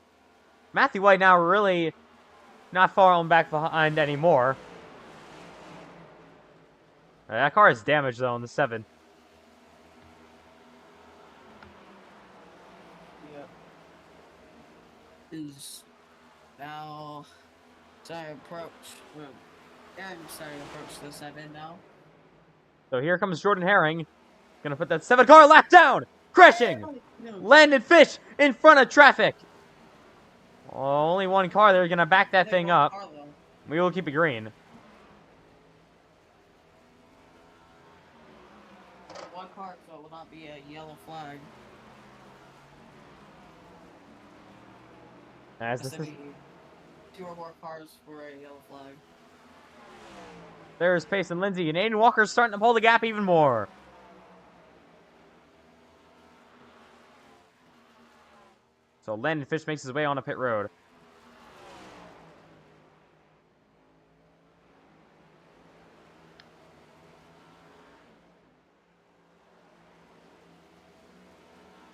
Matthew White now really not falling back behind anymore. That car is damaged, though, on the 7. Yep. Is now starting to approach. Well, Aaron's starting to approach the 7 now. So here comes Jordan Herring. Gonna put that 7 car lap down! Crashing! Landon Fish in front of traffic! Only one car. They're gonna back that thing up. We will keep it green. One car, so it will not be a yellow flag. As this is, 2 or more cars for a yellow flag. there's Payson Lindsay, and Aiden Walker's starting to pull the gap even more. So Landon Fish makes his way on a pit road.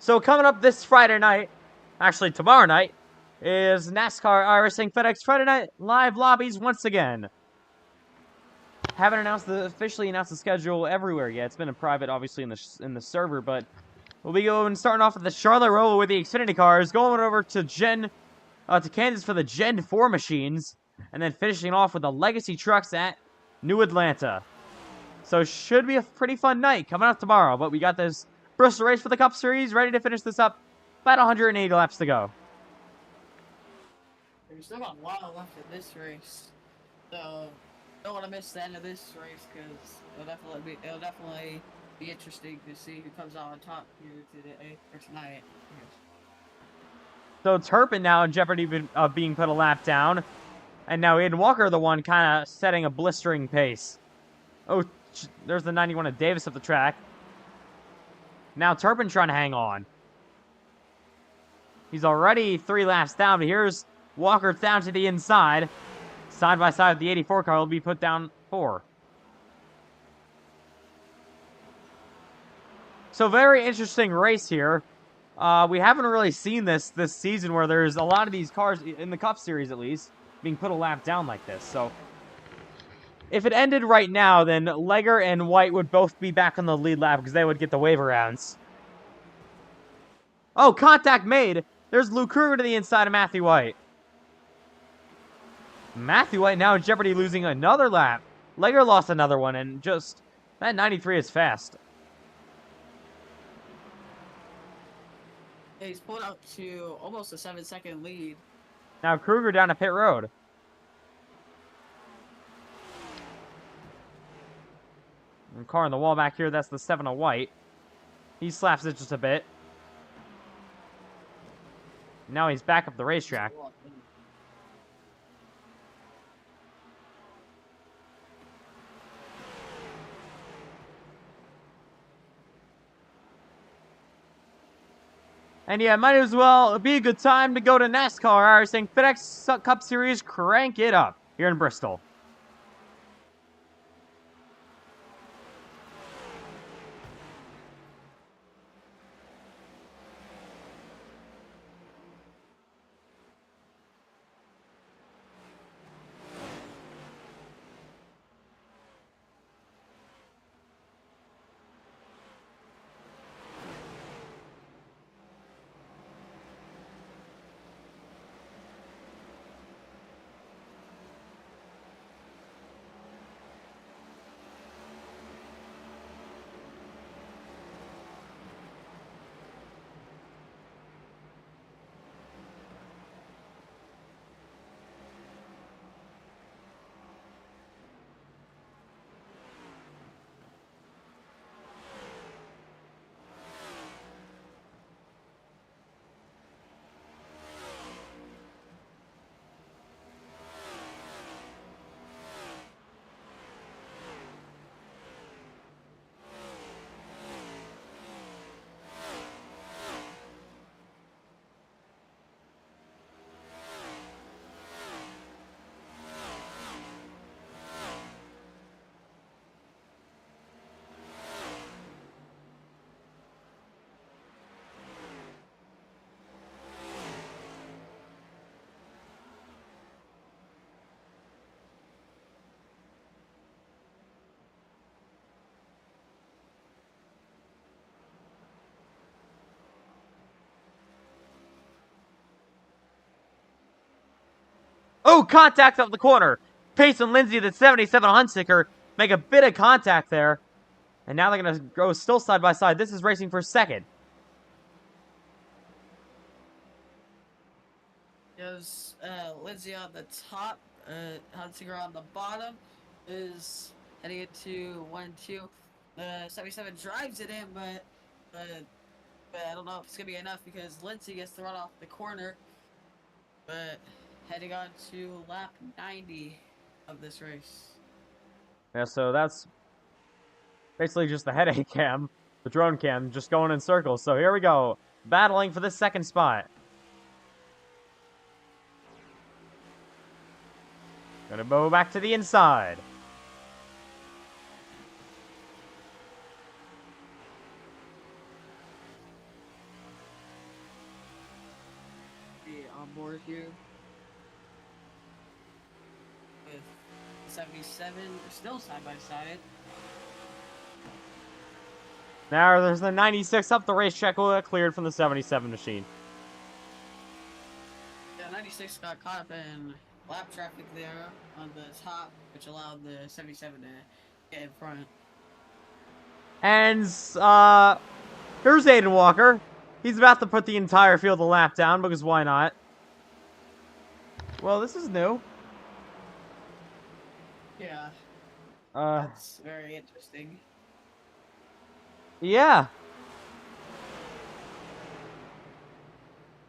So coming up this Friday night, actually tomorrow night, is NASCAR iRacing FedEx Friday Night Live Lobbies once again. Haven't officially announced the schedule everywhere yet. It's been in private, obviously, in the server, but we'll be starting off with the Charlotte Roll with the Xfinity cars, going over to Kansas for the Gen 4 machines, and then finishing off with the Legacy trucks at New Atlanta. So it should be a pretty fun night coming up tomorrow, but we got this Bristol race for the Cup Series ready to finish this up. About 180 laps to go. We've still got a while left in this race, so don't want to miss the end of this race because it'll definitely be interesting to see who comes out on top here today or tonight. So Turpin now in jeopardy of being put a lap down. And now Aiden Walker, the one kind of setting a blistering pace. Oh, there's the 91 of Davis up the track. Now Turpin trying to hang on. He's already 3 laps down, but here's Walker down to the inside. Side by side with the 84 car will be put down 4. So very interesting race here. We haven't really seen this season where there's a lot of these cars, in the Cup Series at least, being put a lap down like this. So if it ended right now, then Legger and White would both be back on the lead lap because they would get the waiver rounds. Oh, contact made. There's Luke Kruger to the inside of Matthew White. Matthew White now in jeopardy losing another lap. Legger lost another one, and just, that 93 is fast. Yeah, he's pulled up to almost a 7-second lead. Now Kruger down to pit road. And car on the wall back here, that's the 7 of White. He slaps it just a bit. Now he's back up the racetrack. And yeah, might as well be a good time to go to NASCAR iRacing FedEx Cup Series. Crank it up here in Bristol. Oh, contact up the corner. Pace and Lindsay, the 77 Hunsicker, make a bit of contact there. And now they're going to go still side by side. This is racing for second. There's Lindsay on the top, Hunsinger on the bottom, is heading into 1-2. The 77 drives it in, but I don't know if it's going to be enough because Lindsay gets to run off the corner. But heading on to lap 90 of this race. Yeah, so that's basically just the headache cam, the drone cam, just going in circles. So here we go, battling for the second spot. Gonna go back to the inside. Be on board here. With 77, they're still side by side. Now there's the 96 up the racetrack, will get cleared from the 77 machine. Yeah, 96 got caught up in lap traffic there on the top, which allowed the 77 to get in front. And here's Aiden Walker. He's about to put the entire field a lap down because why not? Well, this is new. Yeah, Uh, that's very interesting. yeah.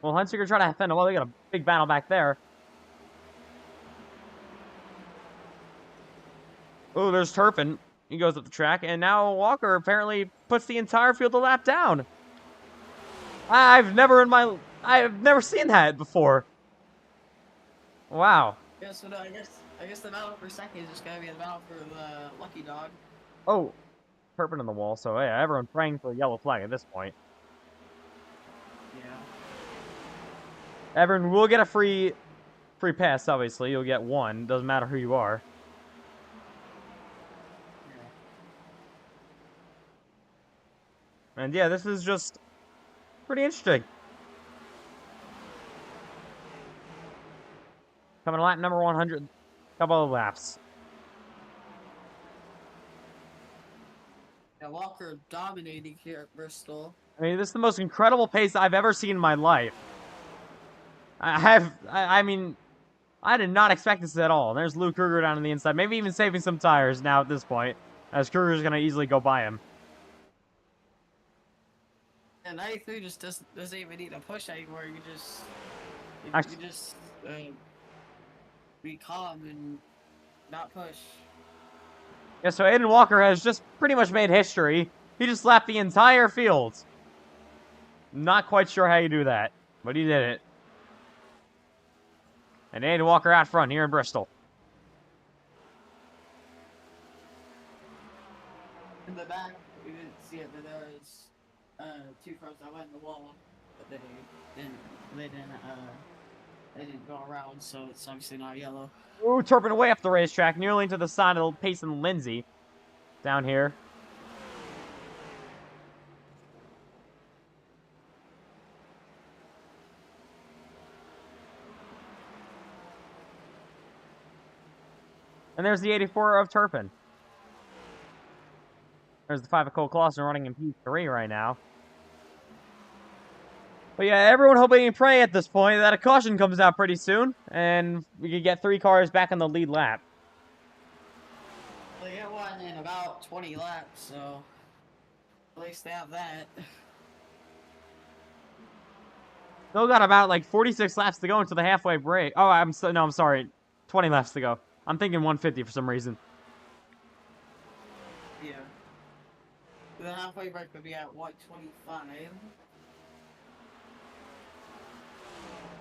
Well, Hunsicker trying to defend. Well, they got a big battle back there. Oh, there's Turpin. He goes up the track, and now Walker apparently puts the entire field a lap down. I've never seen that before. Wow. Yeah, so no, I guess the battle for second is just gonna be the battle for the lucky dog. Oh, Turpin on the wall. So yeah, everyone praying for a yellow flag at this point. Yeah. Everyone will get a free pass. Obviously, you'll get one. Doesn't matter who you are. And yeah, this is just pretty interesting. Coming to lap number 100. Couple of laps. Yeah, Walker dominating here at Bristol. I mean, this is the most incredible pace I've ever seen in my life. I mean, I did not expect this at all. And there's Luke Kruger down on the inside. Maybe even saving some tires now at this point, as Kruger's going to easily go by him. And 93 just doesn't even need a push anymore. You just be calm and not push. Yeah, so Aiden Walker has just pretty much made history. He just lapped the entire field. Not quite sure how you do that, but he did it. And Aiden Walker out front here in Bristol. In the back, we didn't see it, but there was two cars that went in the wall, but they didn't go around, so it's obviously not yellow. Ooh, Turpin away up the racetrack, nearly to the side of Payson Lindsay. Down here. And there's the 84 of Turpin. There's the 5 of Cole Clausen running in P3 right now. But yeah, everyone hoping and praying at this point that a caution comes out pretty soon, and we could get 3 cars back on the lead lap. They get one in about 20 laps, so at least they have that. Still got about like 46 laps to go until the halfway break. Oh, I'm sorry, 20 laps to go. I'm thinking 150 for some reason. Yeah. The halfway break would be at 125.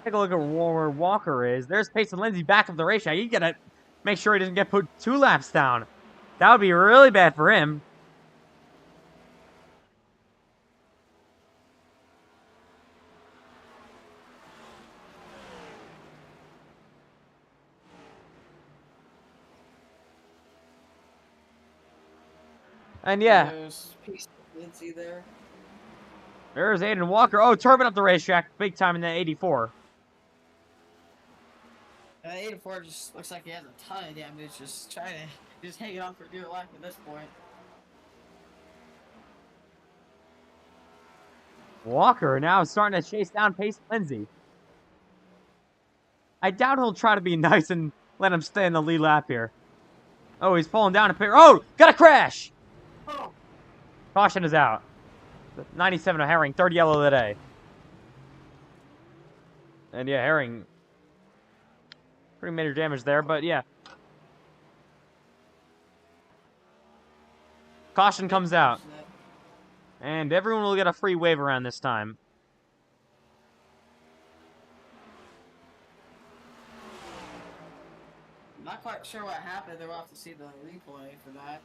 Take a look at where Walker is. There's Payson Lindsay back of the racetrack. You gotta make sure he doesn't get put 2 laps down. That would be really bad for him. And yeah, There's Lindsay there. there's Aiden Walker. Oh, Turpin up the racetrack. Big time in that 84. 84 just looks like he has a ton of damage, just hanging on for dear life at this point. Walker now starting to chase down Payson Lindsay. I doubt he'll try to be nice and let him stay in the lead lap here. Oh, he's pulling down a pair. Oh, got a crash! Oh. Caution is out. 97 of Herring, 3rd yellow of the day. And yeah, Herring, pretty major damage there, but yeah. Caution comes out. And everyone will get a free wave around this time. Not quite sure what happened. We'll have to see the replay for that.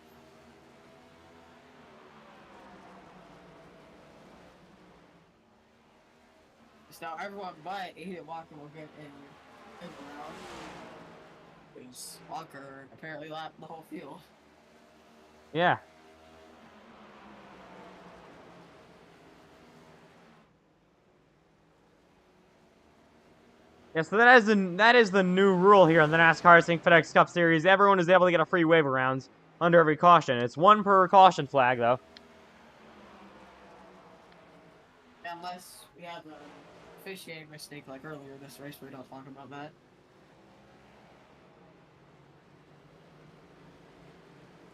So now everyone but Aiden Walker will get in the round. Because Walker apparently lapped the whole field. Yeah. Yeah, so that is the new rule here in the NASCAR Racing FedEx Cup Series. Everyone is able to get a free wave around under every caution. It's 1 per caution flag, though. Unless we have a officiating mistake like earlier this race, we don't talk about that.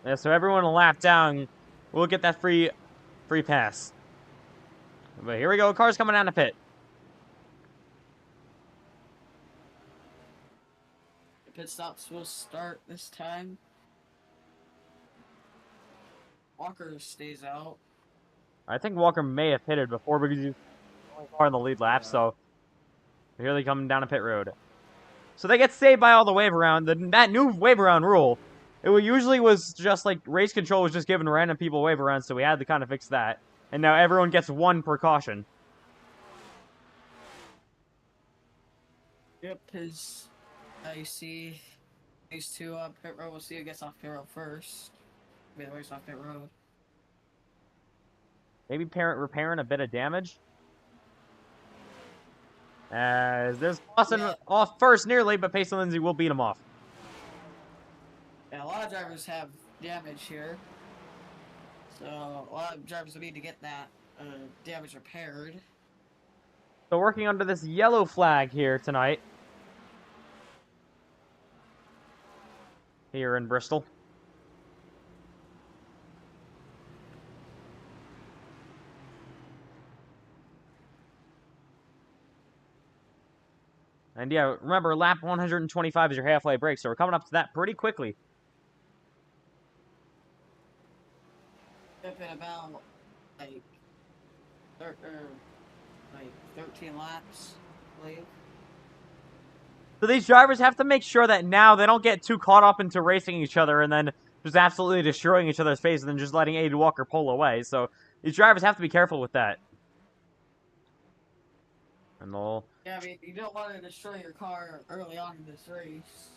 Yeah, so everyone a lap down will get that free pass. But here we go, cars coming down the pit. The pit stops will start this time. Walker stays out. I think Walker may have pitted before because he's only far in the lead lap, so here they come down a pit road. So they get saved by all the wave around. That new wave around rule, usually was just like race control was just giving random people wave around, so we had to kind of fix that. And now everyone gets one precaution. Yep, his. You see, these two pit road. We'll see who gets off pit road first. Maybe the race off pit road. Maybe repairing a bit of damage. As there's Clausen off first nearly, but Pace and Lindsay will beat him off. Yeah, a lot of drivers have damage here. So a lot of drivers will need to get that damage repaired. So working under this yellow flag here tonight. Here in Bristol. And yeah, remember, lap 125 is your halfway break, so we're coming up to that pretty quickly. It's been about, like 13 laps, I believe. So these drivers have to make sure that now they don't get too caught up into racing each other and then just absolutely destroying each other's faces and then just letting Aiden Walker pull away. So these drivers have to be careful with that. And they'll... Yeah, I mean, you don't want to destroy your car early on in this race.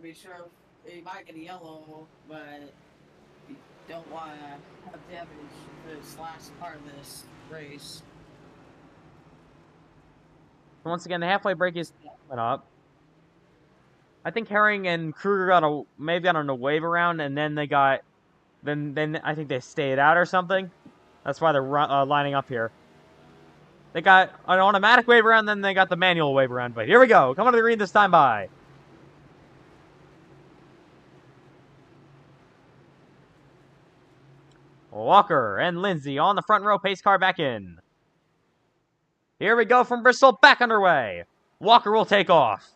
Be sure you might get a yellow, but you don't want to have damage this last part of this race. Once again, the halfway break is coming up. I think Herring and Kruger got maybe got on a wave around, and then they got... Then I think they stayed out or something. That's why they're lining up here. They got an automatic wave around, then they got the manual wave around. But here we go. Coming to the green this time by. Walker and Lindsay on the front row. Pace car back in. Here we go from Bristol. Back underway. Walker will take off.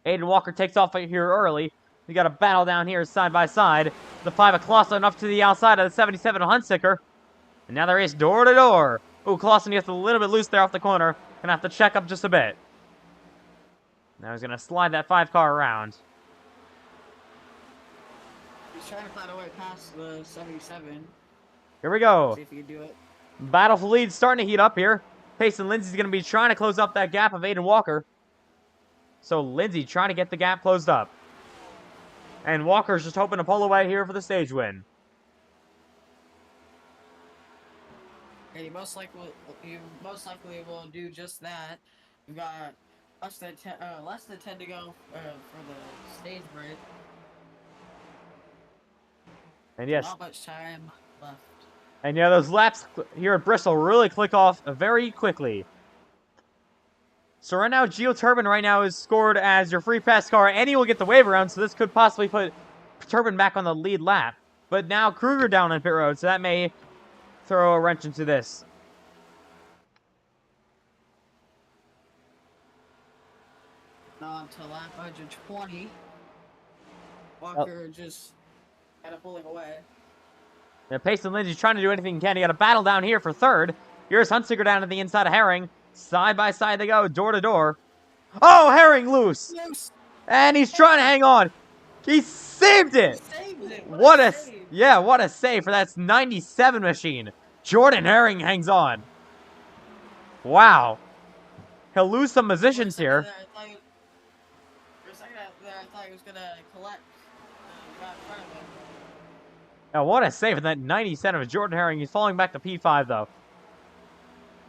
Aiden Walker takes off here early. We got a battle down here side by side. The 5 of Clausen up to the outside of the 77 of Huntsicker. And now there is door to door. Ooh, Clausen gets a little bit loose there off the corner. Gonna have to check up just a bit. Now he's gonna slide that 5 car around. He's trying to find a way past the 77. Here we go. See if he can do it. Battle for lead starting to heat up here. Pace and Lindsay's gonna be trying to close up that gap of Aiden Walker. So Lindsay trying to get the gap closed up. And Walker's just hoping to pull away here for the stage win. And he most likely will do just that. We've got less than 10 to go for the stage break. And yes, Not much time left. and yeah, those laps here at Bristol really click off very quickly. So right now, Geoturbine right now is scored as your free pass car, and he will get the wave around, so this could possibly put Turbine back on the lead lap. But now Kruger down on pit road, so that may throw a wrench into this. On to lap 120. Walker just kind of pulling away. Now Pace and Lindsay trying to do anything he can. He got a battle down here for third. Here's Huntsicker down to the inside of Herring. Side by side they go, door to door. Oh, Herring loose! And he's trying to hang on. He saved it! What a save. Yeah, what a save for that 97 machine. Jordan Herring hangs on. Wow. He'll lose some positions here. For a second there, I thought he was gonna collect right in front of him. Now, what a save for that 97 of Jordan Herring. He's falling back to P5, though.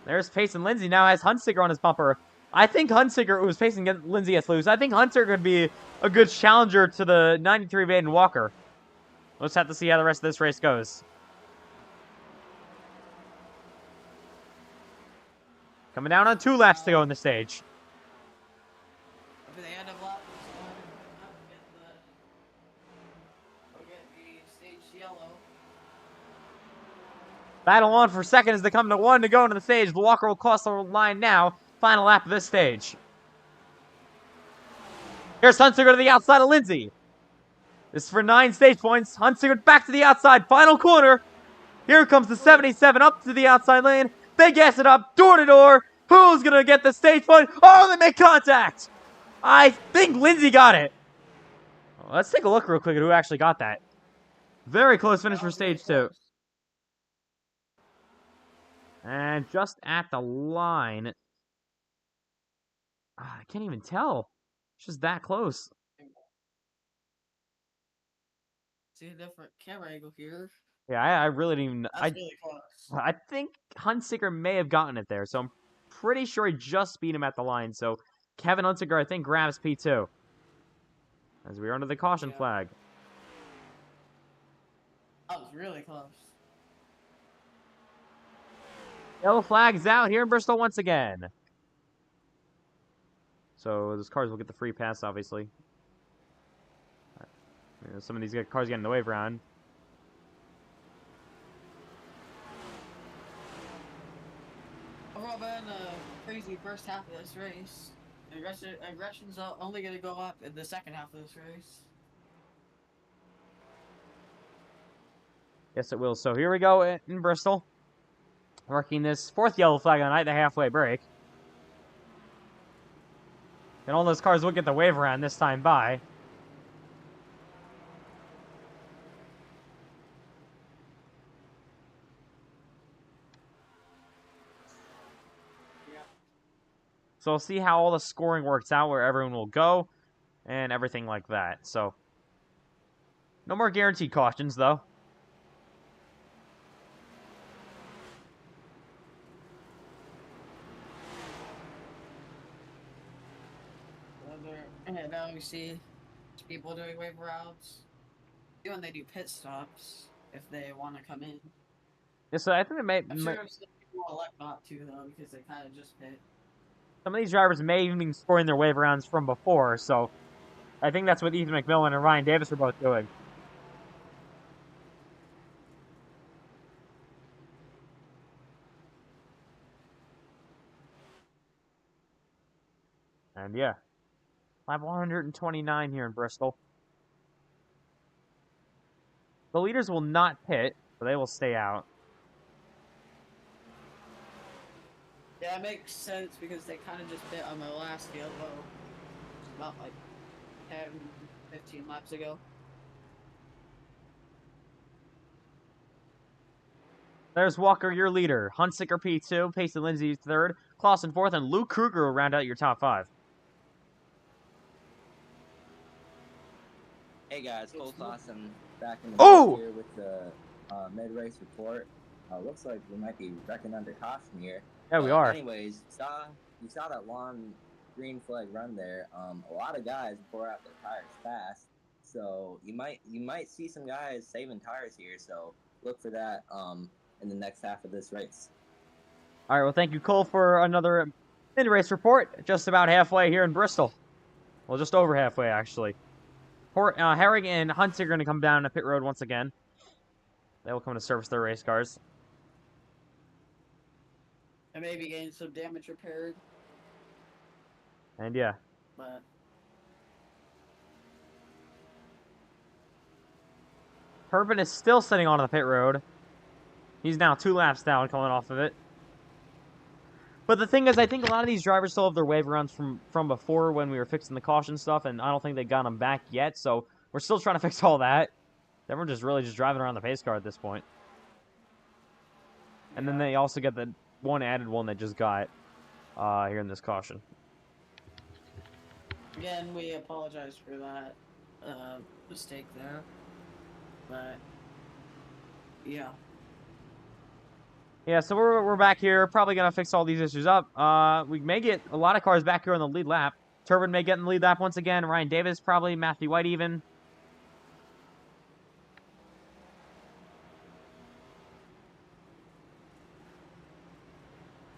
There's Pace and Lindsay now has Huntsicker on his bumper. I think Huntsicker, who was facing Lindsay, gets loose. I think Huntsicker could be a good challenger to the 93 of Aiden Walker. Let's have to see how the rest of this race goes. Coming down on 2 laps to go in the stage. At the end of lap, we'll get the stage yellow. Battle on for second as they come to 1 to go into the stage. Walker will cross the line now. Final lap of this stage. Here's Hunsinger to the outside of Lindsay. This is for 9 stage points. Hunsinger back to the outside. Final corner. Here comes the 77 up to the outside lane. They gas it up, door to door. Who's going to get the stage point? Oh, they make contact. I think Lindsay got it. Let's take a look real quick at who actually got that. Very close finish for stage 2. And just at the line. I can't even tell. It's just that close. See a different camera angle here. Yeah, I really didn't even... That's really close. I think Hunsinger may have gotten it there, so I'm pretty sure he just beat him at the line. So Kevin Hunsinger, I think, grabs P2. As we are under the caution flag. That was really close. Yellow flag is out here in Bristol once again. So those cars will get the free pass, obviously. Some of these cars getting in the wave round. Overall, been a crazy first half of this race. Aggression's only going to go up in the second half of this race. Yes, it will. So here we go in Bristol. Working this 4th yellow flag of the night, the halfway break. And all those cars will get the wave around this time by. So we'll see how all the scoring works out, where everyone will go, and everything like that. So, no more guaranteed cautions, though. And now we see people doing wave routes. When they do pit stops, if they want to come in. Yeah, so I think they may... I'm sure some people will elect not to, though, because they kind of just pit. Some of these drivers may even be scoring their wave rounds from before, so I think that's what Ethan McMillan and Ryan Davis are both doing. And yeah, lap 129 here in Bristol. The leaders will not pit, so they will stay out. Yeah, it makes sense because they kind of just pit on the last yellow. About like 10, 15 laps ago. There's Walker, your leader. Hunsinger P2, Pacey Lindsay 3rd, Clausen 4th, and Luke Kruger will round out your top 5. Hey guys, Cole Clausen back in the booth here with the mid-race report. Looks like we might be wrecking under caution here. Yeah, we are. Anyways, you saw that long green flag run there. A lot of guys bore out their tires fast, so you might see some guys saving tires here. So look for that in the next half of this race. All right, well, thank you, Cole, for another mid-race report. Just about halfway here in Bristol. Well, just over halfway, actually. Herring and Hunts are going to come down to pit road once again. They will come to service their race cars. And maybe getting some damage repaired. And yeah. But Herbin is still sitting on the pit road. He's now 2 laps down coming off of it. But the thing is, I think a lot of these drivers still have their wave runs from before when we were fixing the caution stuff, and I don't think they got them back yet, so we're still trying to fix all that. Then we're just really just driving around the pace car at this point. And then they also get the one added one they just got here in this caution. again, we apologize for that mistake there. But yeah. Yeah, so we're back here, probably going to fix all these issues up. We may get a lot of cars back here on the lead lap. Turbin may get in the lead lap once again. Ryan Davis probably, Matthew White even.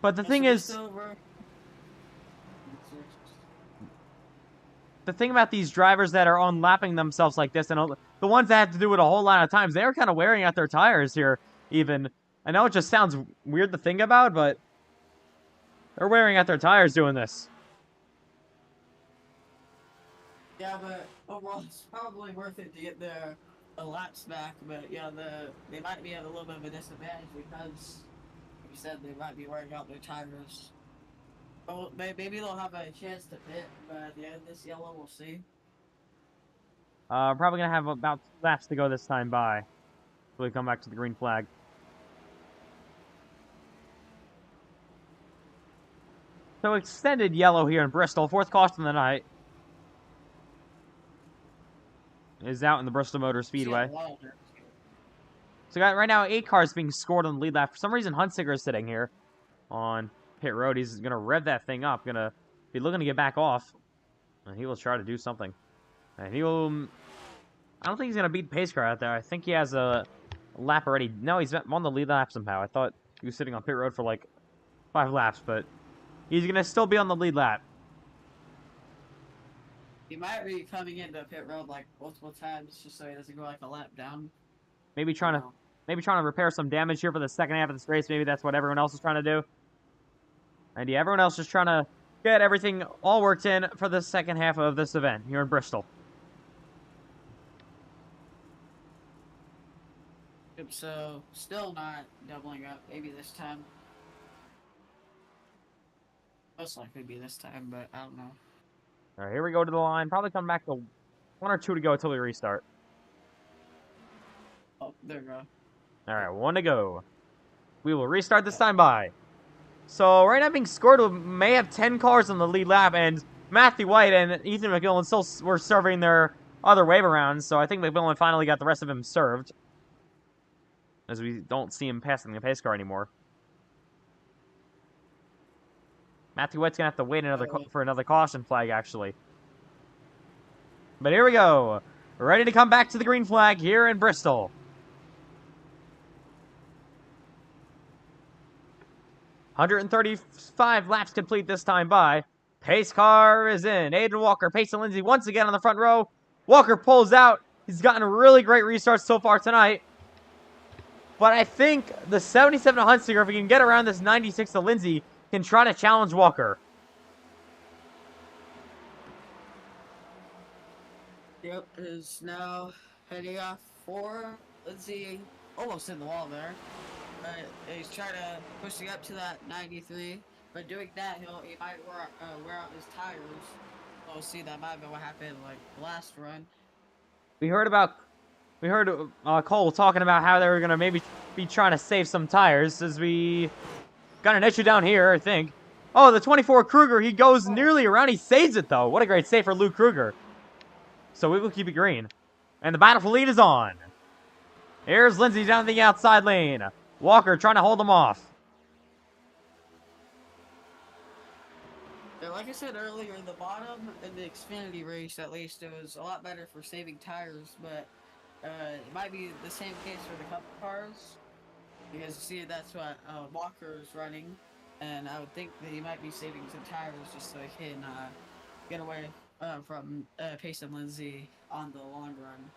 But the thing is, the thing about these drivers that are unlapping themselves like this, and the ones that have to do it a whole lot of times, they're kind of wearing out their tires here even. I know it just sounds weird to think about, but they're wearing out their tires doing this. Yeah, but overall, it's probably worth it to get their laps back. But yeah, they might be at a little bit of a disadvantage because, like you said, they might be wearing out their tires. Oh, maybe they'll have a chance to pit, but at the end of this yellow, we'll see. Probably gonna have about 2 laps to go this time by. So we come back to the green flag. So extended yellow here in Bristol. 4th caution of the night is out in the Bristol Motor Speedway. So got right now 8 cars being scored on the lead lap. For some reason, Hunsicker is sitting here on pit road. He's gonna rev that thing up. Gonna be looking to get back off, and he will try to do something. And he will. I don't think he's gonna beat the pace car out there. I think he has a lap already. No, he's on the lead lap somehow. I thought he was sitting on pit road for like 5 laps, but he's gonna still be on the lead lap. He might be coming into pit road like multiple times just so he doesn't go like a lap down. Maybe trying to repair some damage here for the second half of this race. Maybe that's what everyone else is trying to do. And yeah, everyone else is trying to get everything all worked in for the second half of this event here in Bristol. So, still not doubling up. Maybe this time. Most likely be this time, but I don't know. All right, here we go to the line. Probably come back to 1 or 2 to go until we restart. Oh, there we go. All right, 1 to go. We will restart this time by. So right now being scored, we may have 10 cars on the lead lap, and Matthew White and Ethan McMillan still were serving their other wave arounds, so I think McMillan finally got the rest of them served, as we don't see him passing the pace car anymore. Matthew White's gonna have to wait for another caution flag, actually. But here we go. We're ready to come back to the green flag here in Bristol. .135 laps complete this time by. Pace car is in. Aiden Walker, Pace and Lindsay once again on the front row. Walker pulls out. He's gotten really great restarts so far tonight. But I think the 77 to Hunsicker, if he can get around this 96 to Lindsay, can try to challenge Walker. Yep, is now heading off for Lindsay, almost in the wall there. He's trying to pushing up to that 93, but doing that, he might wear out his tires. We'll see, that might be what happened like last run. We heard Cole talking about how they were gonna maybe be trying to save some tires, as we got an issue down here, I think. Oh, the 24 Kruger, he goes nearly around. He saves it though. What a great save for Luke Kruger. So we will keep it green, and the battle for lead is on. Here's Lindsay down the outside lane. Walker trying to hold him off. Yeah, like I said earlier, the bottom in the Xfinity race, at least, it was a lot better for saving tires, but it might be the same case for the Cup cars, because you see that's what Walker is running, and I would think that he might be saving some tires just so he can get away from Pace and Lindsay on the long run.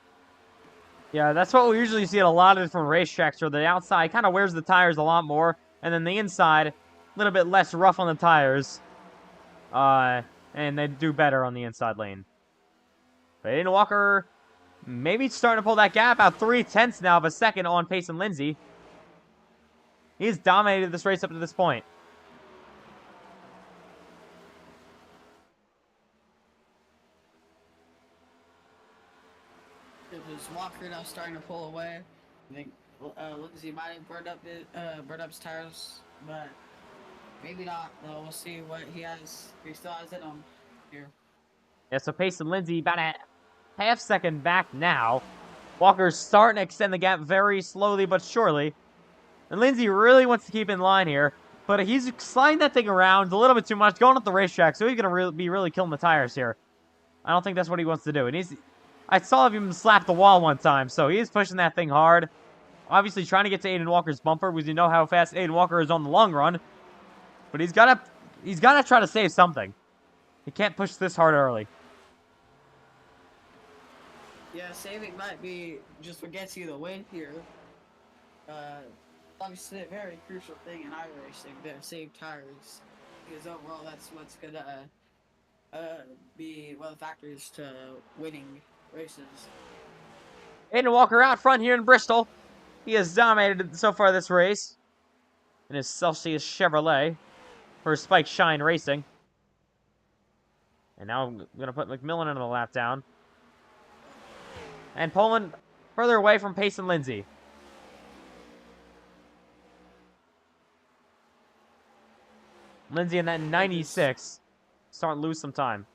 Yeah, that's what we usually see at a lot of different racetracks, where the outside kind of wears the tires a lot more, and then the inside, a little bit less rough on the tires. And they do better on the inside lane. But Aiden Walker maybe starting to pull that gap out 0.3 now of a second on Pace and Lindsay. He's dominated this race up to this point. It was Walker now starting to pull away. I think Lindsay might have burned up his tires, but maybe not. Though we'll see what he has. He still has it on here. Yeah, so Pace and Lindsay about a half second back now. Walker's starting to extend the gap very slowly but surely. And Lindsay really wants to keep in line here, but he's sliding that thing around a little bit too much, going up the racetrack, so he's going to be really killing the tires here. I don't think that's what he wants to do. And I saw him slap the wall one time, so he is pushing that thing hard. Obviously trying to get to Aiden Walker's bumper, because you know how fast Aiden Walker is on the long run. But he's got to try to save something. He can't push this hard early. Yeah, saving might be just what gets you the win here. obviously a very crucial thing in iRacing to save tires, because overall that's what's gonna be one of the factors to winning races. Aiden Walker out front here in Bristol. He has dominated so far this race in his Celsius Chevrolet for Spike Shine Racing. And now I'm going to put McMillan into the lap down. And Poland further away from Pace and Lindsay. Lindsay in that 96. Starting to lose some time.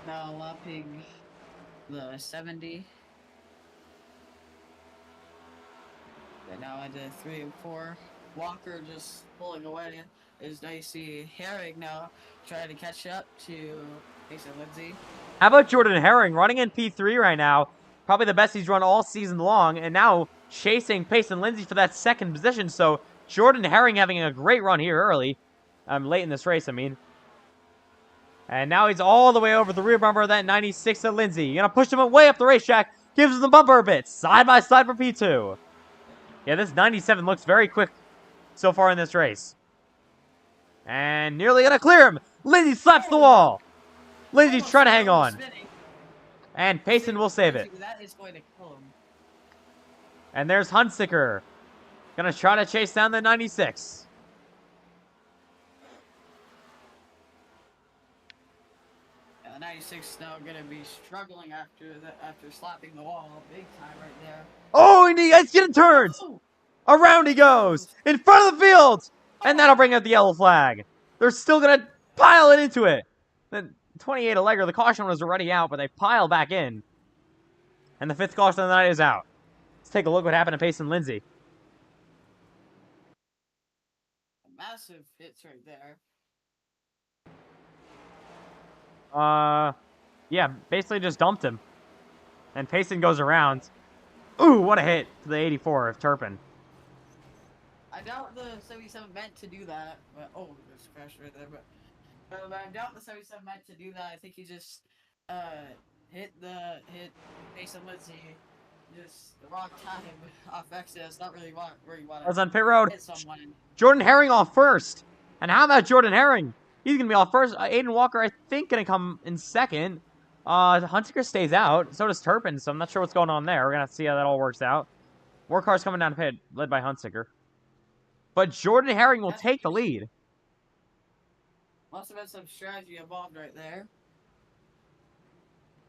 Now lapping the 70. And now into 3 and 4. Walker just pulling away. Is Dicey Herring now trying to catch up to Mason Lindsay. How about Jordan Herring running in P3 right now? Probably the best he's run all season long. And now chasing Pace and Lindsay for that second position. So Jordan Herring having a great run here early. Late in this race, I mean. And now he's all the way over the rear bumper of that 96 of Lindsay. You're going to push him way up the racetrack. Gives him the bumper a bit. Side by side for P2. Yeah, this 97 looks very quick so far in this race. And nearly going to clear him. Lindsay slaps the wall. Lindsay's trying to hang on. And Payson will save it. That is going to kill him. And there's Hunsicker. Going to try to chase down the 96. Yeah, the 96 now going to be struggling after slapping the wall big time right there. Oh, and he's getting turns. Oh! Around he goes. In front of the field. And that'll bring out the yellow flag. They're still going to pile it into it. The 28 Allegra, the caution was already out, but they pile back in. And the 5th caution of the night is out. Let's take a look what happened to Pace and Lindsay. Massive hits right there. Yeah, basically just dumped him. And Payson goes around. Ooh, what a hit to the 84 of Turpin. I doubt the 77 meant to do that. But, oh, there's a crash right there. But I doubt the 77 meant to do that. I think he just hit Mason Lindsay just the wrong time off exit. That's not really where you want to I was on pit road. hit someone. Jordan Herring off first. And how about Jordan Herring? He's going to be off first. Aiden Walker, I think, going to come in second. Hunsicker stays out. So does Turpin, so I'm not sure what's going on there. We're going to have to see how that all works out. More cars coming down the pit, led by Hunsicker. But Jordan Herring will take the lead. Must have been some strategy involved right there.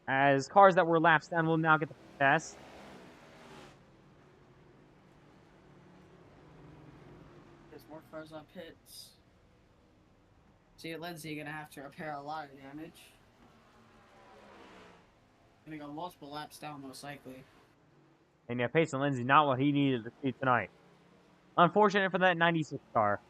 As cars that were laps down will now get the pass. There's more cars on pits. See, Lindsay gonna have to repair a lot of damage. Gonna go multiple laps down, most likely. And yeah, Pace and Lindsay, not what he needed to see tonight. Unfortunate for that 96 car.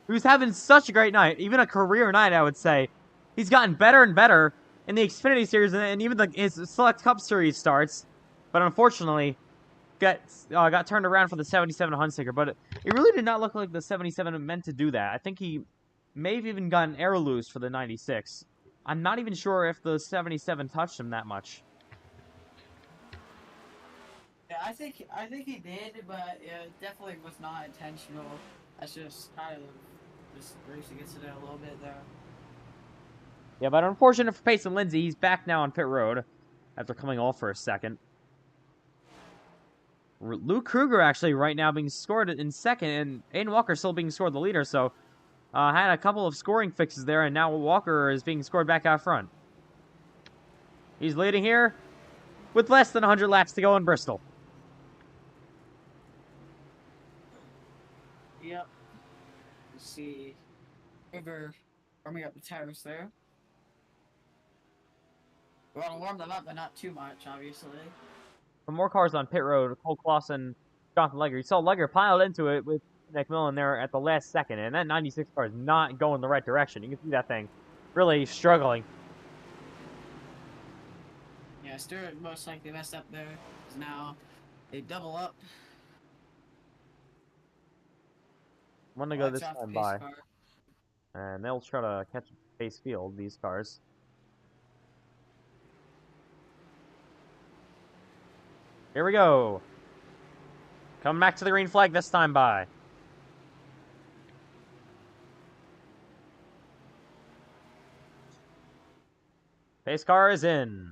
He was having such a great night, even a career night, I would say. He's gotten better and better in the Xfinity Series and even his Select Cup Series starts. But unfortunately, got turned around for the 77 Hunsicker. But it really did not look like the 77 meant to do that. I think he may have even gotten air loose for the 96. I'm not even sure if the 77 touched him that much. Yeah, I think he did, but it definitely was not intentional. That's just kind of just racing against it a little bit there. Yeah, but unfortunate for Pace and Lindsay, he's back now on pit road after coming off for a second. Luke Kruger actually right now being scored in second, and Aiden Walker still being scored the leader, so had a couple of scoring fixes there, and now Walker is being scored back out front. He's leading here with less than 100 laps to go in Bristol. Yep. Let's see. Kruger warming up the tires there. We want to warm them up, but not too much, obviously. Some more cars on pit road. Cole Clausen, Jonathan Legger. You saw Legger piled into it with McMillan there at the last second, and that 96 car is not going the right direction. You can see that thing really struggling. Yeah, Stewart most likely messed up there. Because now they double up. I'm going to go this Watch off time the pace by. car. And they'll try to catch pace field, these cars. Here we go. Coming back to the green flag this time by. Pace car is in.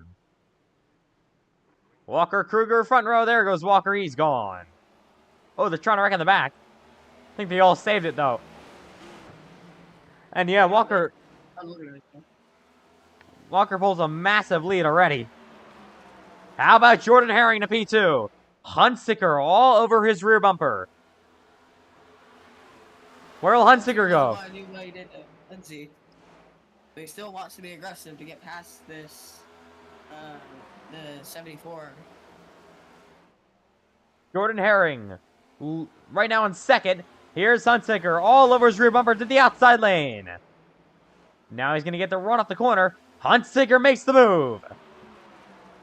Walker, Kruger, front row. There goes Walker. He's gone. Oh, they're trying to wreck in the back. I think they all saved it, though. And yeah, Walker pulls a massive lead already. How about Jordan Herring to P2? Hunsicker all over his rear bumper. Where'll Hunsicker go? I knew what he did to Lindsay. But he still wants to be aggressive to get past this, the 74. Jordan Herring, right now in second. Here's Hunsicker all over his rear bumper to the outside lane. Now he's going to get the run off the corner. Hunsicker makes the move.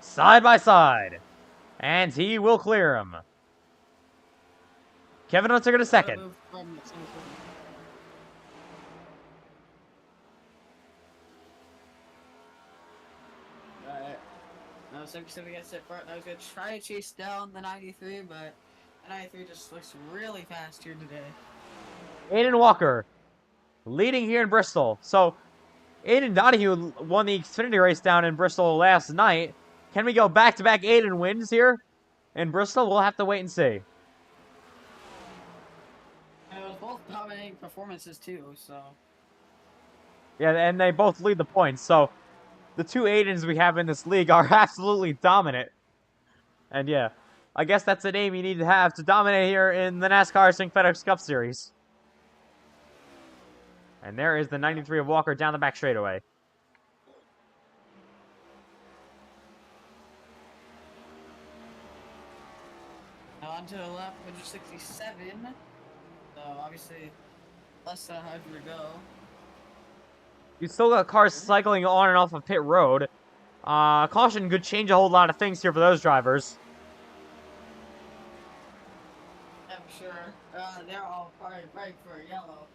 Side by side. And he will clear him. Kevin Hunsicker to second. No, 77 gets it front. I was going to try to chase down the 93, but the 93 just looks really fast here today. Aiden Walker leading here in Bristol. So, Aiden Donahue won the Xfinity race down in Bristol last night. Can we go back-to-back Aiden wins here in Bristol? We'll have to wait and see. And it was both dominating performances, too, so... Yeah, and they both lead the points, so... The two Aidens we have in this league are absolutely dominant. And yeah, I guess that's a name you need to have to dominate here in the NASCAR iRacing FedEx Cup Series. And there is the 93 of Walker down the back straightaway. Now on to the left, 167. So obviously, less than 100 to go. You still got cars cycling on and off of pit road. Caution could change a whole lot of things here for those drivers. I'm sure. They're all probably ready for a yellow.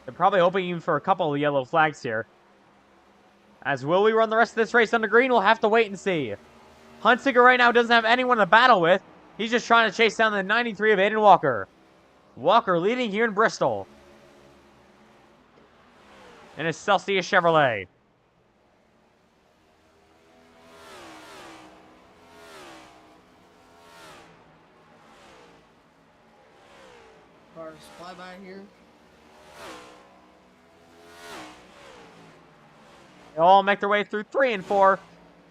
They're probably hoping for a couple of yellow flags here. As will we run the rest of this race under green? We'll have to wait and see. Hunsicker right now doesn't have anyone to battle with. He's just trying to chase down the 93 of Aiden Walker. Walker leading here in Bristol. In his Celsius Chevrolet. Cars fly by here. They all make their way through 3 and 4.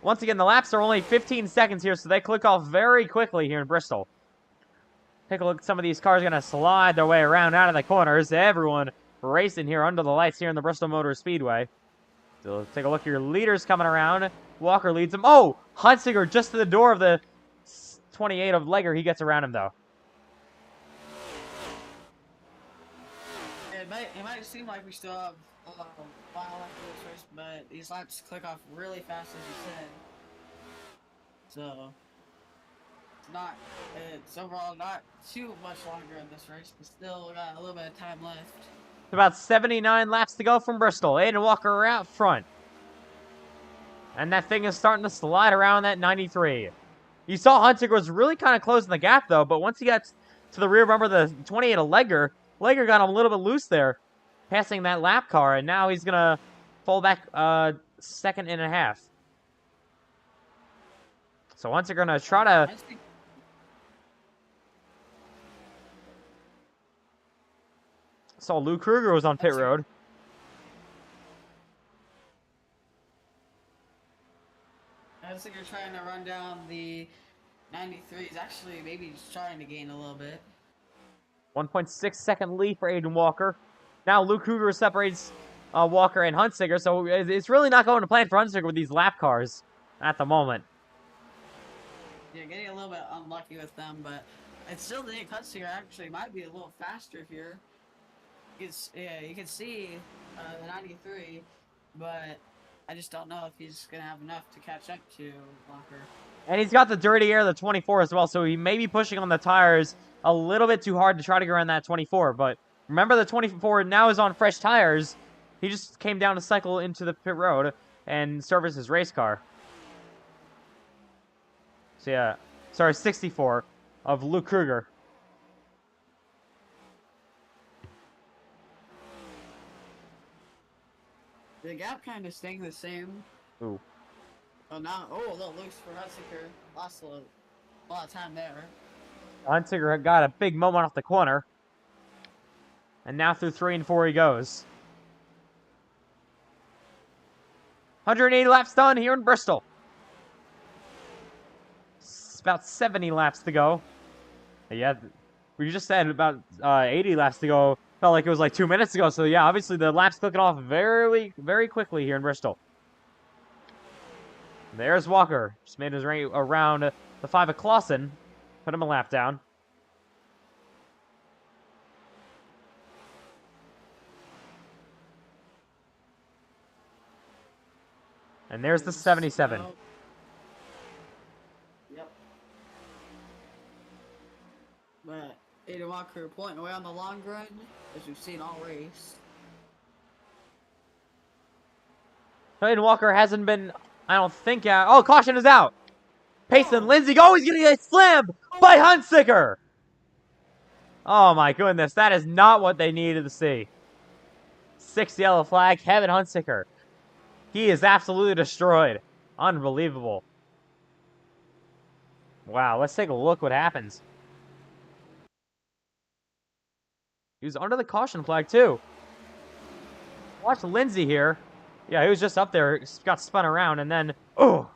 Once again, the laps are only 15 seconds here, so they click off very quickly here in Bristol. Take a look. Some of these cars are going to slide their way around out of the corners. Everyone racing here under the lights here in the Bristol Motor Speedway. So take a look at your leaders coming around. Walker leads them. Oh, Hunsicker just to the door of the 28 of Legger. He gets around him, though. It might seem like we still have a while left of this race, but these laps click off really fast, as you said. So, it's overall not too much longer in this race, but still got a little bit of time left. About 79 laps to go from Bristol. Aiden Walker out front. And that thing is starting to slide around that 93. You saw Hunsicker was really kind of closing the gap, though, but once he got to the rear bumper, the 28 of Legger got him a little bit loose there, passing that lap car, and now he's going to fall back a second and a half. So Hunsicker going to try to... Saw Luke Kruger was on pit road. I was thinking trying to run down the 93. He's actually maybe just trying to gain a little bit. 1.6 second lead for Aiden Walker. Now Luke Kruger separates Walker and Hunsicker, so it's really not going to plan for Hunsicker with these lap cars at the moment. Yeah, getting a little bit unlucky with them, but I still think Hunsicker actually might be a little faster here. You can see the 93, but I just don't know if he's going to have enough to catch up to Walker. And he's got the dirty air of the 24 as well, so he may be pushing on the tires a little bit too hard to try to go around that 24. But remember, the 24 now is on fresh tires. He just came down to cycle into the pit road and service his race car. So yeah, sorry, 64 of Luke Kruger. The gap kind of staying the same. Ooh. Oh, now, oh, a little loose for Hunsaker. Lost a lot of time there. Hunsaker got a big moment off the corner. And now through 3 and 4 he goes. 180 laps done here in Bristol. It's about 70 laps to go. Yeah, we just said about 80 laps to go. Felt like it was like 2 minutes ago. So yeah, obviously the laps clicking off very, very quickly here in Bristol. There's Walker. Just made his way around the 5 of Clausen. Put him a lap down. And there's the 77. Yep. But Aiden Walker pointing away on the long run, as we've seen all race. Aiden Walker hasn't been, I don't think, oh, caution is out. Payson Lindsay, oh, he's going to get slammed by Hunsaker. Oh my goodness, that is not what they needed to see. 6 yellow flag, Kevin Hunsaker. He is absolutely destroyed. Unbelievable. Wow, let's take a look what happens. He was under the caution flag too. Watch Lindsay here. Yeah, he was just up there, got spun around, and then, oh,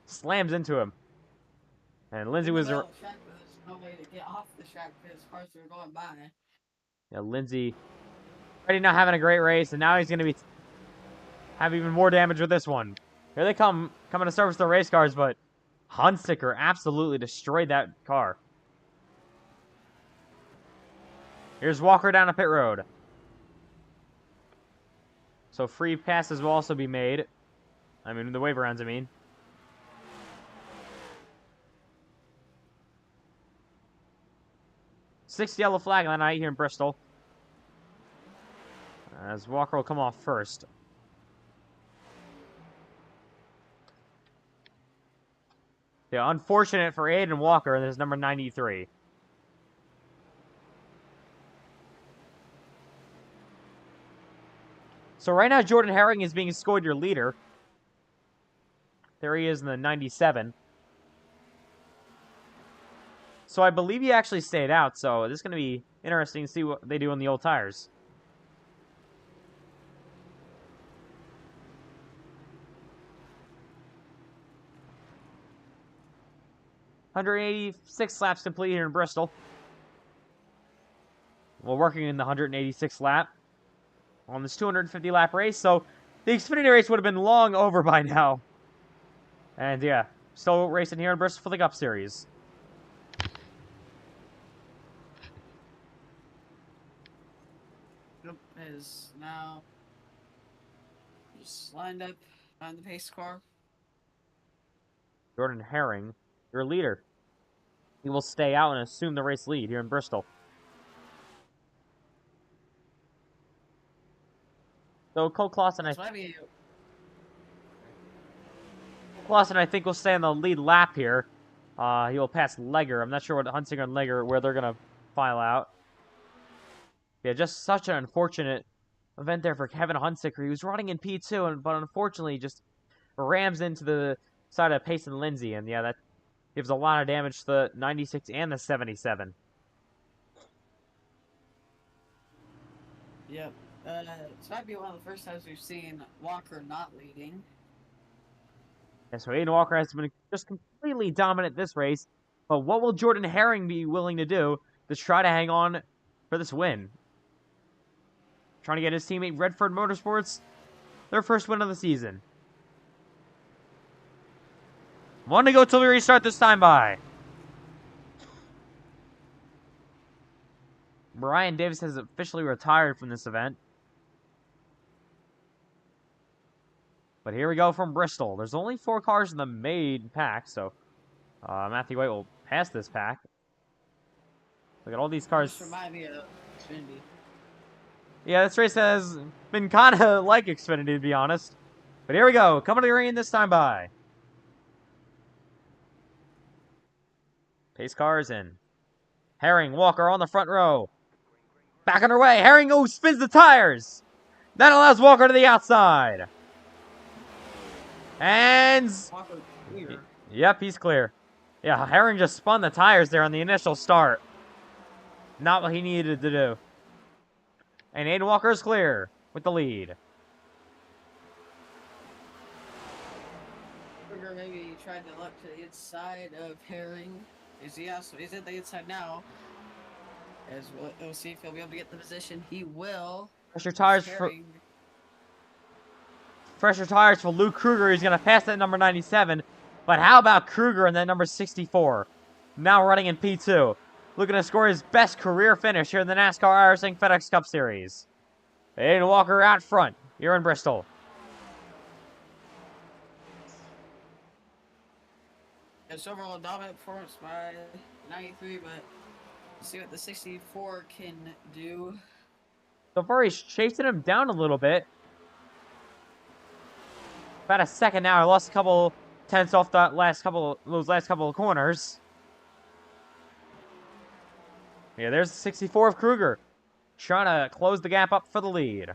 slams into him. And Lindsay was... There's no way to get off the track because cars are going by. Yeah, Lindsay already not having a great race, and now he's going to have even more damage with this one. Here they come, coming to service the race cars, but Hunsaker absolutely destroyed that car. Here's Walker down a pit road. So free passes will also be made. I mean, the wave rounds, I mean. Sixth yellow flag on the night here in Bristol. As Walker will come off first. Yeah, unfortunate for Aiden Walker, this is number 93. So right now, Jordan Herring is being scored your leader. There he is in the 97. So I believe he actually stayed out, so this is going to be interesting to see what they do on the old tires. $186 laps complete here in Bristol. We're working in the 186th lap on this 250 lap race, so the Xfinity race would have been long over by now. And yeah, still racing here in Bristol for the Cup Series. Nope, is now just lined up on the pace car. Jordan Herring, your leader. He will stay out and assume the race lead here in Bristol. So Cole Clausen, Clausen, I think, will stay on the lead lap here. He will pass Legger. I'm not sure what Hunsaker and Legger, where they're going to file out. Yeah, just such an unfortunate event there for Kevin Hunsaker. He was running in P2, but unfortunately just rams into the side of Payson Lindsay. And yeah, that gives a lot of damage to the 96 and the 77. Yep. This might be one of the first times we've seen Walker not leading. Yeah, so Aiden Walker has been just completely dominant this race. But what will Jordan Herring be willing to do to try to hang on for this win? Trying to get his teammate Redford Motorsports their first win of the season. 1 to go till we restart this time by. Brian Davis has officially retired from this event. But here we go from Bristol. There's only 4 cars in the main pack, so Matthew White will pass this pack. Look at all these cars. Just remind me of Xfinity. Yeah, this race has been kind of like Xfinity, to be honest. But here we go. Coming to the green this time by. Pace cars in. Herring, Walker on the front row. Back on her way. Herring spins the tires. That allows Walker to the outside. And Walker clear. yep, he's clear. Yeah, Herring just spun the tires there on the initial start. Not what he needed to do. And Aiden Walker is clear with the lead. Kruger maybe tried to look to the inside of Herring. He's at the inside now. As we'll see if he'll be able to get the position. He will. Pressure tires for Luke Kruger. He's going to pass that number 97. But how about Kruger in that number 64? Now running in P2. Looking to score his best career finish here in the NASCAR iRacing FedEx Cup Series. Aiden Walker out front here in Bristol. It's overall dominant performance by 93, but let's see what the 64 can do. So far, he's chasing him down a little bit. About a second now. I lost a couple tenths off those last couple of corners. Yeah, there's the 64 of Kruger. Trying to close the gap up for the lead.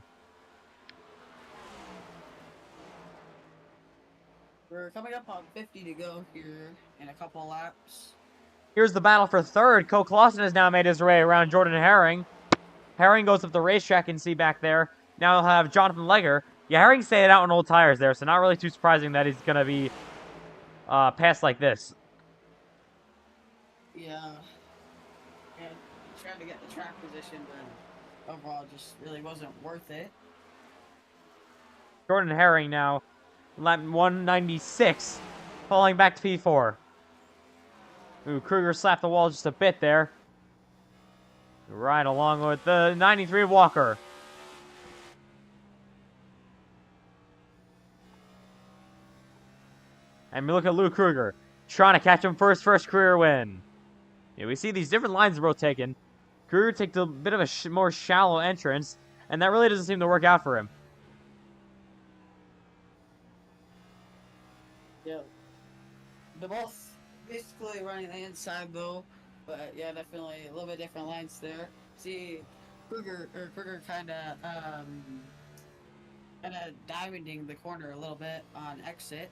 We're coming up on 50 to go here in a couple laps. Here's the battle for third. Cole Clausen has now made his way around Jordan Herring. Herring goes up the racetrack, and see back there. Now he'll have Jonathan Legger. Yeah, Herring stayed out on old tires there, so not really too surprising that he's going to be passed like this. Yeah. And trying to get the track position, but overall just really wasn't worth it. Jordan Herring now, lap 196, falling back to P4. Ooh, Kruger slapped the wall just a bit there. Right along with the 93 Walker. And we look at Luke Kruger, trying to catch him for his first career win. Yeah, we see these different lines the road taken. Kruger takes a bit of a more shallow entrance, and that really doesn't seem to work out for him. Yeah. They're both basically running the inside though, but yeah, definitely a little bit different lines there. See, Kruger kind of diamonding the corner a little bit on exit.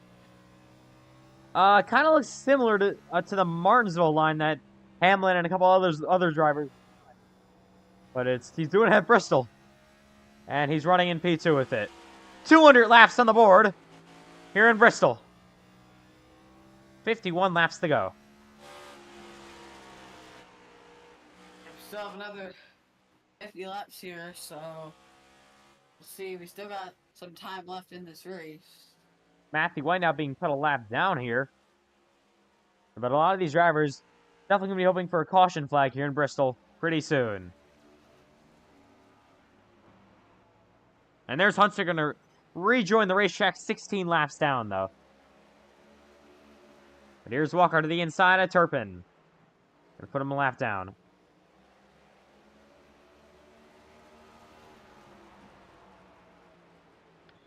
Kind of looks similar to the Martinsville line that Hamlin and a couple other drivers. But he's doing it at Bristol, and he's running in P2 with it. 200 laps on the board here in Bristol. 51 laps to go. Still have another 50 laps here, so we'll see. We still got some time left in this race. Matthew White now being put a lap down here. But a lot of these drivers definitely going to be hoping for a caution flag here in Bristol pretty soon. And there's Hunter going to rejoin the racetrack 16 laps down, though. But here's Walker to the inside of Turpin. Going to put him a lap down.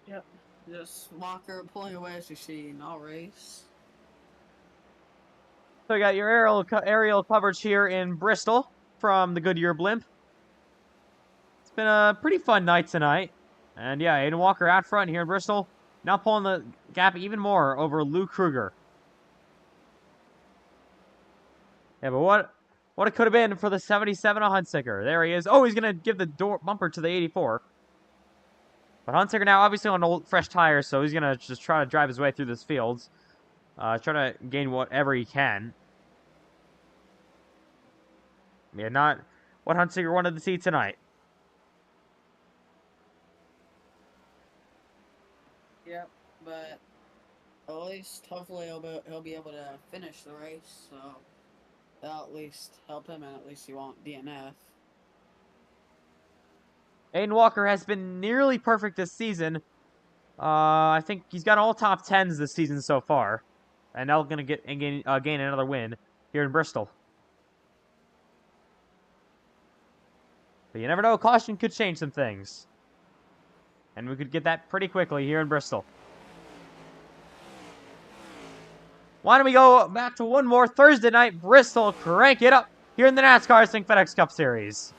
Yep. Just Walker pulling away as you see in all race. So you got your aerial coverage here in Bristol from the Goodyear blimp. It's been a pretty fun night tonight. And yeah, Aiden Walker out front here in Bristol. Now pulling the gap even more over Luke Kruger. Yeah, but what it could have been for the 77 of Huntsicker. There he is. Oh, he's going to give the bumper to the 84. But Huntsicker now obviously on old, fresh tires, so he's going to just try to drive his way through this field. Try to gain whatever he can. Yeah, not what Huntsicker wanted to see tonight. Yep, but at least hopefully he'll be able to finish the race, so that'll at least help him, and at least he won't DNF. Aiden Walker has been nearly perfect this season. I think he's got all top 10s this season so far. And now going to gain another win here in Bristol. But you never know, caution could change some things. And we could get that pretty quickly here in Bristol. Why don't we go back to one more Thursday night, Bristol, crank it up here in the NASCAR iRacing FedEx Cup Series.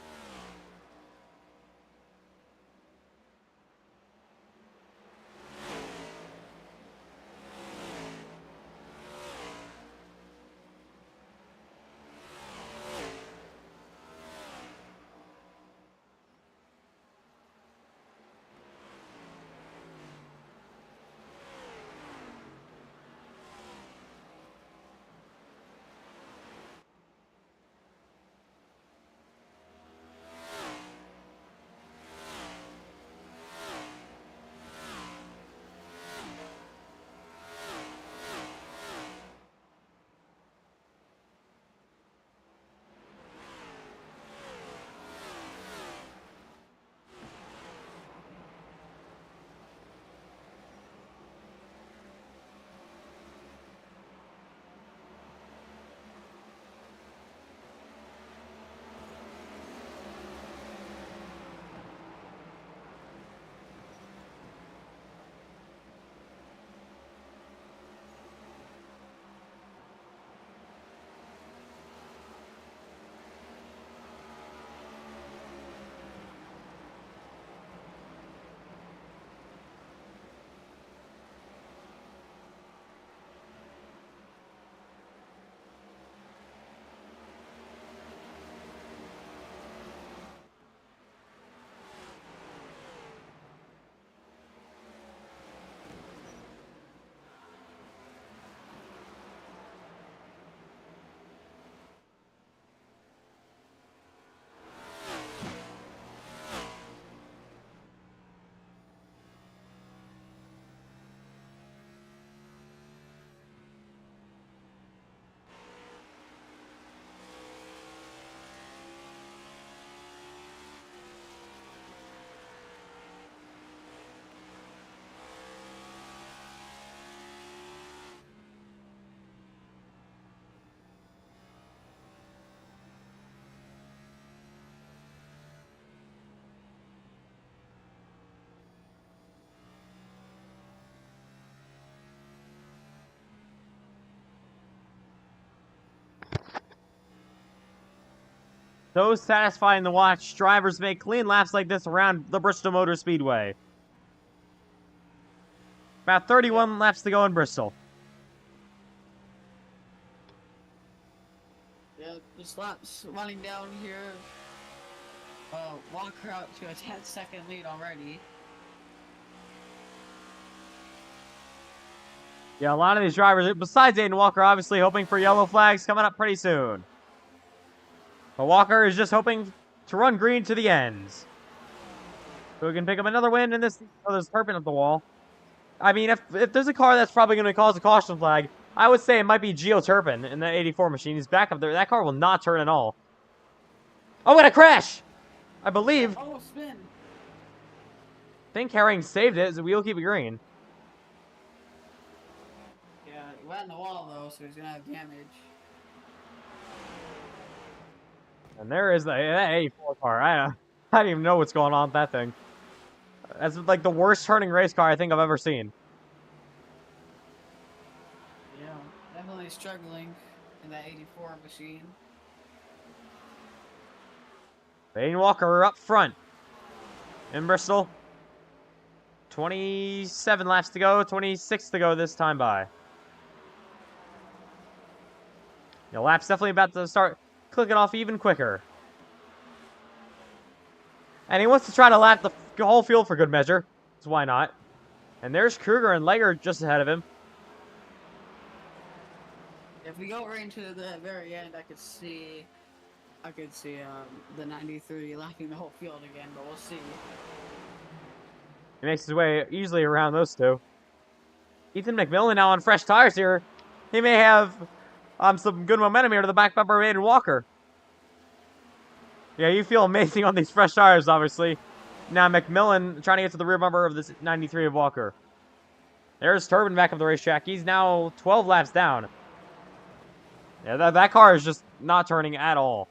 So satisfying to watch drivers make clean laps like this around the Bristol Motor Speedway. About 31 laps to go in Bristol. Yeah, just laps running down here. Walker out to a 10-second lead already. Yeah, a lot of these drivers, besides Aiden Walker, obviously hoping for yellow flags coming up pretty soon. But Walker is just hoping to run green to the ends. So we can pick up another win in this. Oh, there's Turpin at the wall. I mean, if there's a car that's probably going to cause a caution flag, I would say it might be Gio Turpin in the 84 machine. He's back up there. That car will not turn at all. Oh, and a crash! I believe. Oh, spin! I think Herring saved it. So we'll keep it green. Yeah, he went in the wall though, so he's gonna have damage. And there is that 84 car. I don't even know what's going on with that thing. That's like the worst turning race car I think I've ever seen. Yeah, definitely struggling in that 84 machine. Aiden Walker up front in Bristol. 27 laps to go, 26 to go this time by. The lap's definitely about to start clicking off even quicker. And he wants to try to lap the whole field for good measure. So why not? And there's Kruger and Lager just ahead of him. If we go right into the very end, I could see the 93 lapping the whole field again, but we'll see. He makes his way easily around those two. Ethan McMillan now on fresh tires here. He may have some good momentum here to the back bumper of Aiden Walker. Yeah, you feel amazing on these fresh tires, obviously. Now McMillan trying to get to the rear bumper of this 93 of Walker. There's Turbin back up the racetrack. He's now 12 laps down. Yeah, that car is just not turning at all.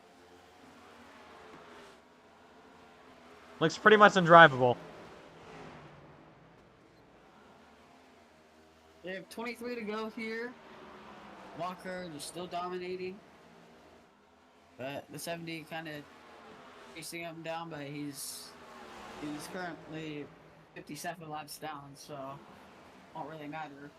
Looks pretty much undrivable. They have 23 to go here. Walker is still dominating. But the 70 kind of chasing him down, but he's currently 57 laps down, so won't really matter.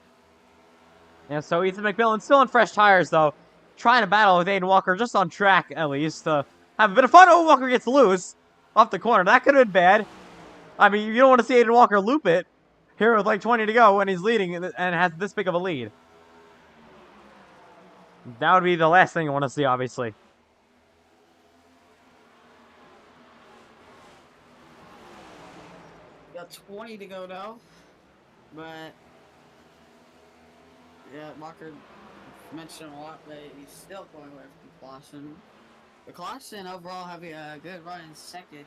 Yeah, so Ethan McMillan still on fresh tires, though. Trying to battle with Aiden Walker, just on track, at least. Have a bit of fun. Oh, Walker gets loose off the corner. That could have been bad. I mean, you don't want to see Aiden Walker loop it here with like 20 to go when he's leading and has this big of a lead. That would be the last thing you want to see, obviously. Got 20 to go now, but yeah, Walker mentioned a lot, but he's still going away from Clausen. But Clausen overall having a good run in second.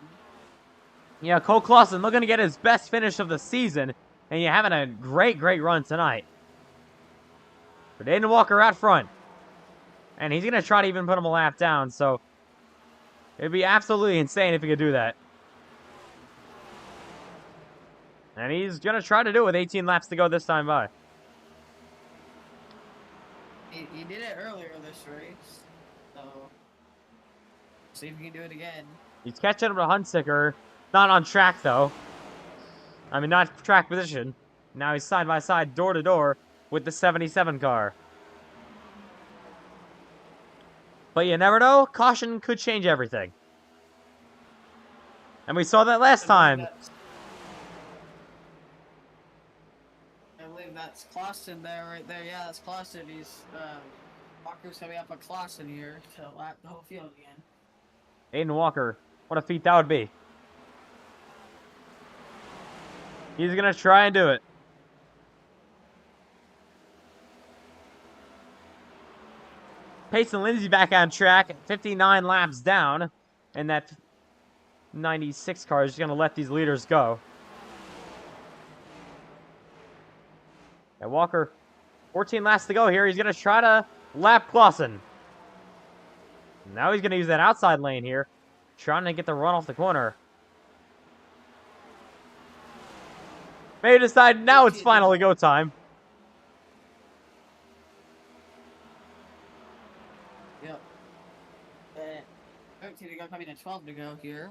Yeah, Cole Clausen looking to get his best finish of the season, and you're having a great run tonight. But Aiden Walker out front. And he's going to try to even put him a lap down, so it'd be absolutely insane if he could do that. And he's going to try to do it with 18 laps to go this time by. He did it earlier this race, so see if he can do it again. He's catching up to Hunsicker. Not on track, though. I mean, not track position. Now he's side by side, door to door with the 77 car. But you never know. Caution could change everything. And we saw that last time. I believe that's Clausen there, right there. Yeah, that's Clausen. He's Walker's coming up on Clausen here to lap the whole field again. Aiden Walker. What a feat that would be. He's going to try and do it. Payson Lindsay back on track, 59 laps down. And that 96 car is just going to let these leaders go. And Walker, 14 laps to go here. He's going to try to lap Clausen. Now he's going to use that outside lane here. Trying to get the run off the corner. May decide now it's finally go time. Yep. 13 to go, coming to 12 to go here.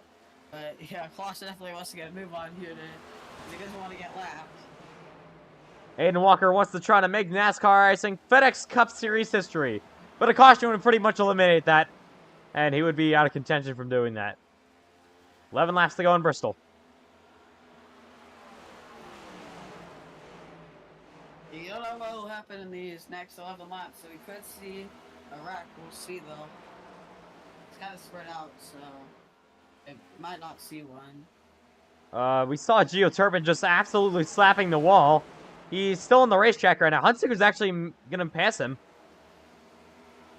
But yeah, Clausen definitely wants to get a move on here. He doesn't want to get lapped. Aiden Walker wants to try to make NASCAR iRacing FedEx Cup Series history. But a caution would pretty much eliminate that. And he would be out of contention from doing that. 11 laps to go in Bristol. You don't know what will happen in these next 11 laps, so we could see a wreck. We'll see, though. It's kind of spread out, so it might not see one. We saw Gio Turpin just absolutely slapping the wall. He's still on the racetrack right now. Hunsiker's actually going to pass him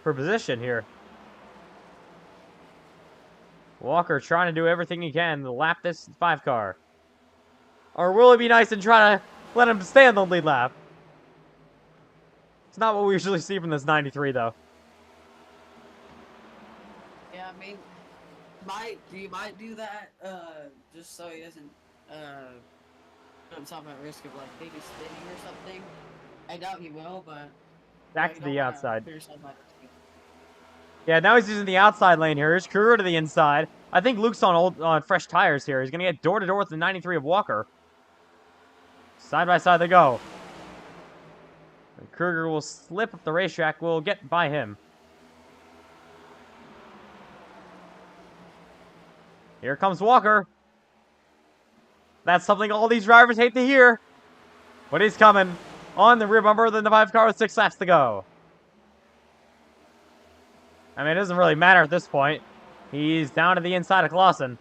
for position here. Walker trying to do everything he can to lap this 5 car. Or will it be nice and try to let him stay on the lead lap? It's not what we usually see from this 93, though. Yeah, I mean, you might do that just so he doesn't put himself at risk of like maybe spinning or something. I doubt he will, but Back to the outside. put yourself at risk. Yeah, now he's using the outside lane here. Here's Kruger to the inside. I think Luke's on fresh tires here. He's going to get door to door with the 93 of Walker. Side by side they go. And Kruger will slip up the racetrack. We'll get by him. Here comes Walker. That's something all these drivers hate to hear. But he's coming on the rear bumper of the 5 car with 6 laps to go. I mean, it doesn't really matter at this point. He's down to the inside of Clausen.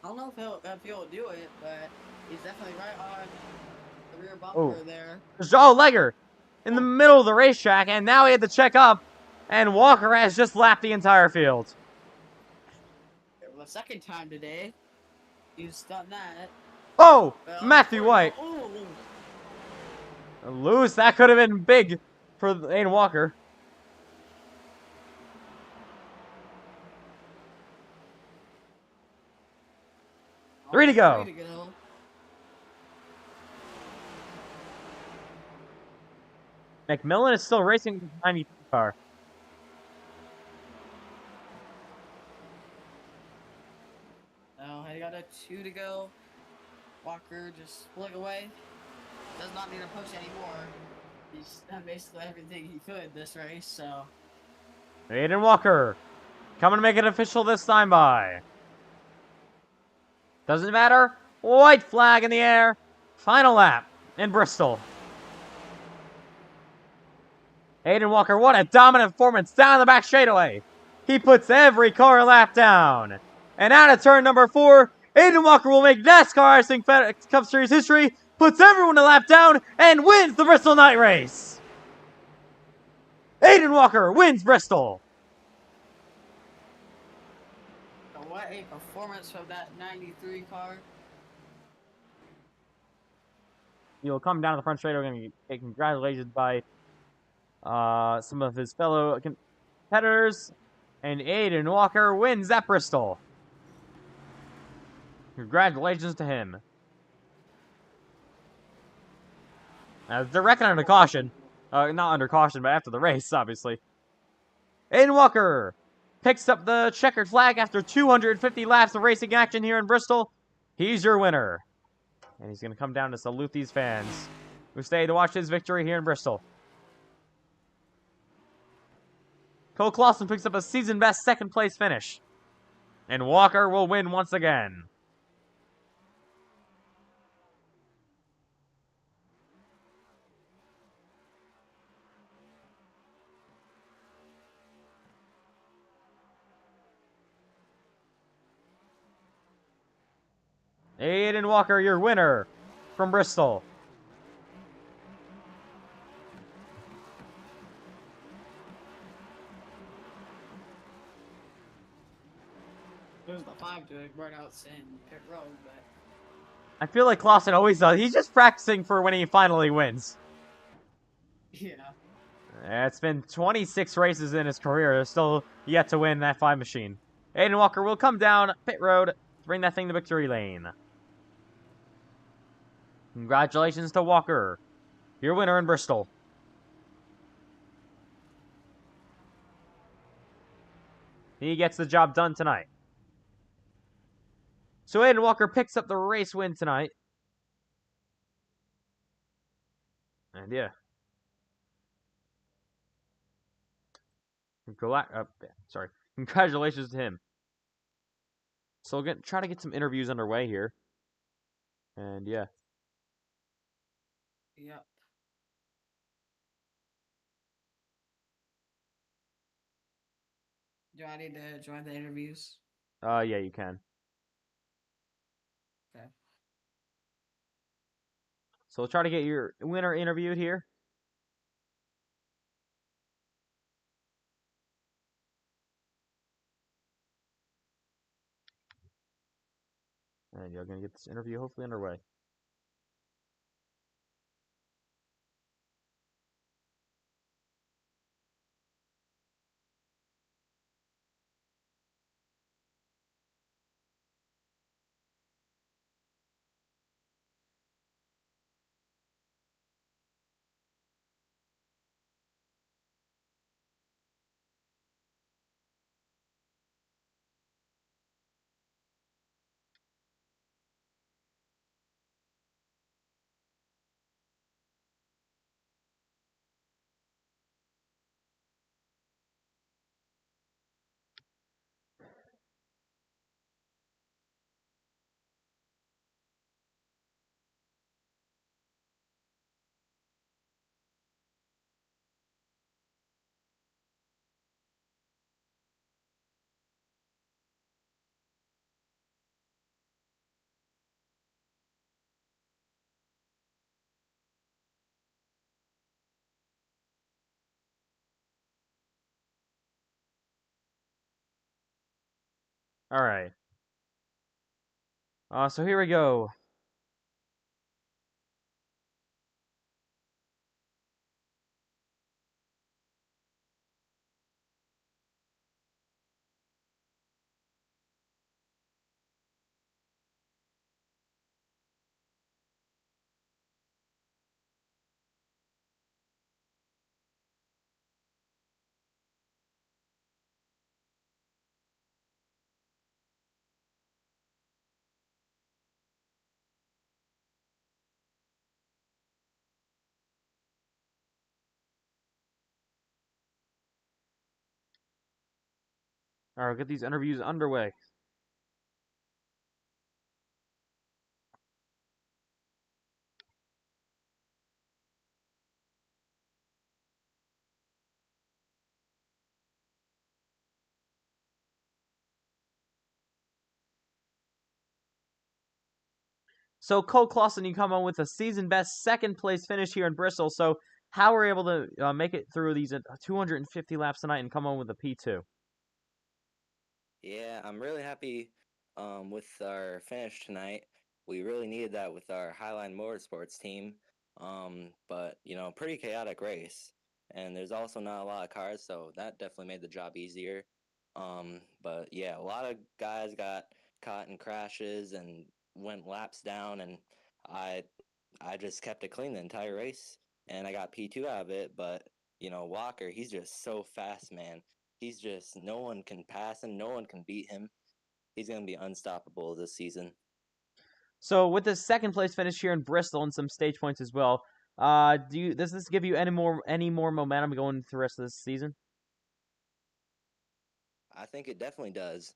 I don't know if he'll do it, but he's definitely right on the rear bumper there. There's Joe Legger in the middle of the racetrack, and now he had to check up, and Walker has just lapped the entire field. The second time today, he's done that. Oh, Matthew White. Oh. Loose, that could have been big for Aiden Walker. Three to go. McMillan is still racing with the 93 car. No, he got a 2 to go. Walker just pulling away. Does not need to push anymore. He's done basically everything he could this race, so. Aiden Walker coming to make it official this time by. Doesn't matter. White flag in the air. Final lap in Bristol. Aiden Walker, what a dominant performance down the back straightaway. He puts every car lap down. And out of turn number 4, Aiden Walker will make NASCAR iRacing FedEx Cup Series history, puts everyone a lap down, and wins the Bristol night race. Aiden Walker wins Bristol. What a performance from that 93 car. He'll come down to the front straight. We're going to get congratulations by some of his fellow competitors. And Aiden Walker wins at Bristol. Congratulations to him. They're reckoning under caution. Not under caution, but after the race, obviously. Aiden Walker picks up the checkered flag after 250 laps of racing action here in Bristol. He's your winner. And he's going to come down to salute these fans who stayed to watch his victory here in Bristol. Cole Clausen picks up a season-best second-place finish. And Walker will win once again. Aiden Walker, your winner from Bristol. There's the 5 doing burnouts in pit road, but. I feel like Clausen always does. He's just practicing for when he finally wins. Yeah. It's been 26 races in his career. There's still yet to win that 5 machine. Aiden Walker will come down pit road to bring that thing to victory lane. Congratulations to Walker, your winner in Bristol. He gets the job done tonight. So Aiden Walker picks up the race win tonight. And yeah. Sorry. Congratulations to him. So we'll try to get some interviews underway here. And yeah. Yep. Do I need to join the interviews? Yeah, you can. Okay. So we'll try to get your winner interviewed here. And you're going to get this interview hopefully underway. All right. So here we go. All right, get these interviews underway. So Cole Clausen, you come on with a season best second place finish here in Bristol. So how were you able to make it through these 250 laps tonight and come on with a P2? Yeah, I'm really happy with our finish tonight. We really needed that with our Highline Motorsports team. But pretty chaotic race, and there's also not a lot of cars, so that definitely made the job easier. But yeah, a lot of guys got caught in crashes and went laps down, and I I just kept it clean the entire race, and I got P2 out of it. But Walker, he's just so fast, man. He's just no one can pass him, no one can beat him. He's gonna be unstoppable this season. So with this second place finish here in Bristol and some stage points as well, does this give you any more momentum going into the rest of this season? I think it definitely does.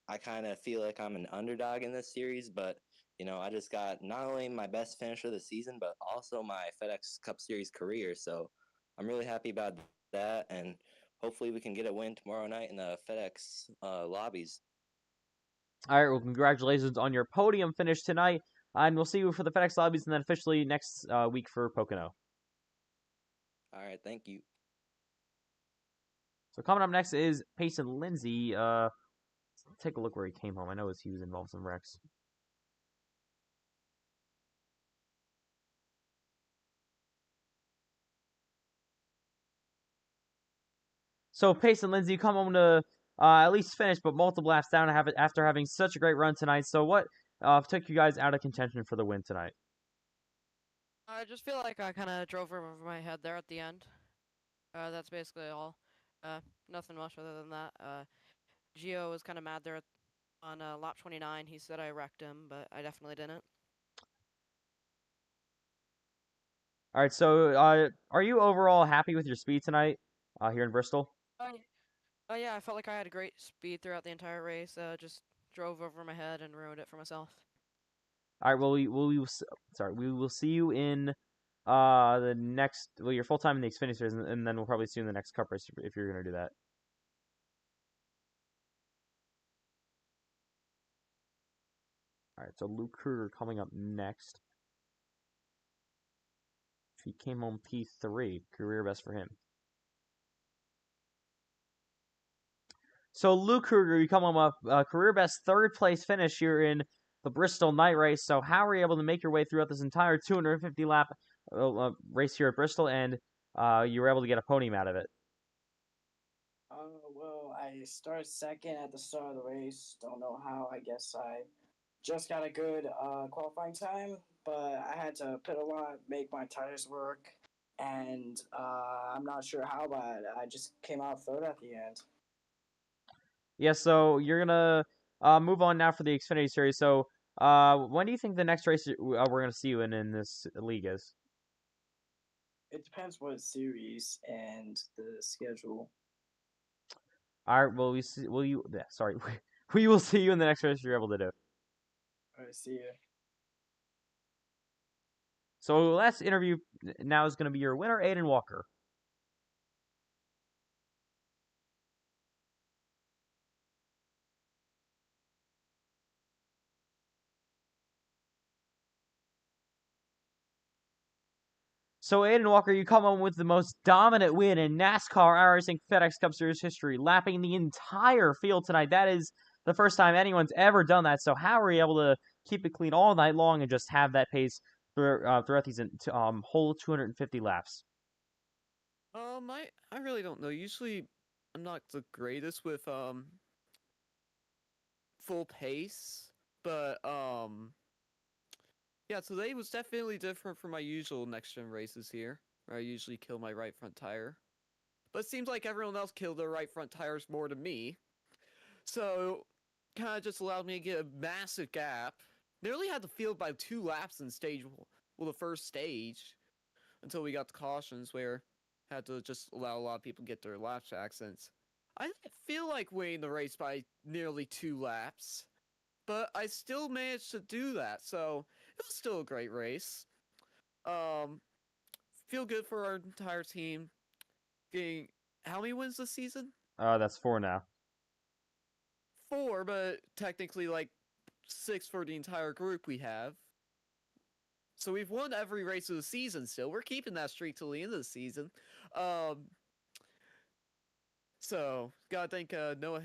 I kind of feel like I'm an underdog in this series, but I just got not only my best finish of the season, but also my FedEx Cup Series career. So I'm really happy about that, and hopefully we can get a win tomorrow night in the FedEx lobbies. All right, well, congratulations on your podium finish tonight, and we'll see you for the FedEx lobbies and then officially next week for Pocono. All right, thank you. So coming up next is Payson Lindsay. Take a look where he came home. I know he was involved in some wrecks. So Payson Lindsay, you come home to at least finish, but multiple laps down after having such a great run tonight. So what took you guys out of contention for the win tonight? I just feel like I kind of drove over my head there at the end. That's basically all. Nothing much other than that. Gio was kind of mad there on lap 29. He said I wrecked him, but I definitely didn't. All right, so are you overall happy with your speed tonight here in Bristol? Yeah, I felt like I had a great speed throughout the entire race. Just drove over my head and ruined it for myself. All right, well we will see you in the next your full time in the Xfinity Series, and then we'll probably see you in the next Cup race if you're gonna do that. All right, so Luke Kruger coming up next. He came home P3, career best for him. So Luke Kruger, you come home a career best third place finish here in the Bristol night race. So how were you able to make your way throughout this entire 250 lap race here at Bristol, and you were able to get a podium out of it? Well, I started second at the start of the race. Don't know how. I guess I just got a good qualifying time, but I had to pit a lot, make my tires work, and I'm not sure how, but I just came out third at the end. Yeah, so you're gonna move on now for the Xfinity Series. So when do you think the next race we're gonna see you in this league is? It depends what series and the schedule. All right, well sorry, we will see you in the next race you're able to do. All right, see ya. So last interview now is gonna be your winner, Aiden Walker. So Aiden Walker, you come home with the most dominant win in NASCAR iRacing FedEx Cup Series history, lapping the entire field tonight. That is the first time anyone's ever done that. So how are you able to keep it clean all night long and just have that pace throughout these whole 250 laps? I really don't know. Usually, I'm not the greatest with full pace, but yeah. Today was definitely different from my usual next gen races here, where I usually kill my right front tire. But it seems like everyone else killed their right front tires more than me, so kind of just allowed me to get a massive gap. Nearly had the field by 2 laps in the first stage, until we got to cautions where had to just allow a lot of people get their lap accidents. I didn't feel like winning the race by nearly 2 laps, but I still managed to do that, so it was still a great race. Feel good for our entire team. Getting how many wins this season? That's 4 now. 4, but technically like 6 for the entire group we have. So we've won every race of the season still. We're keeping that streak till the end of the season. So, gotta thank Noah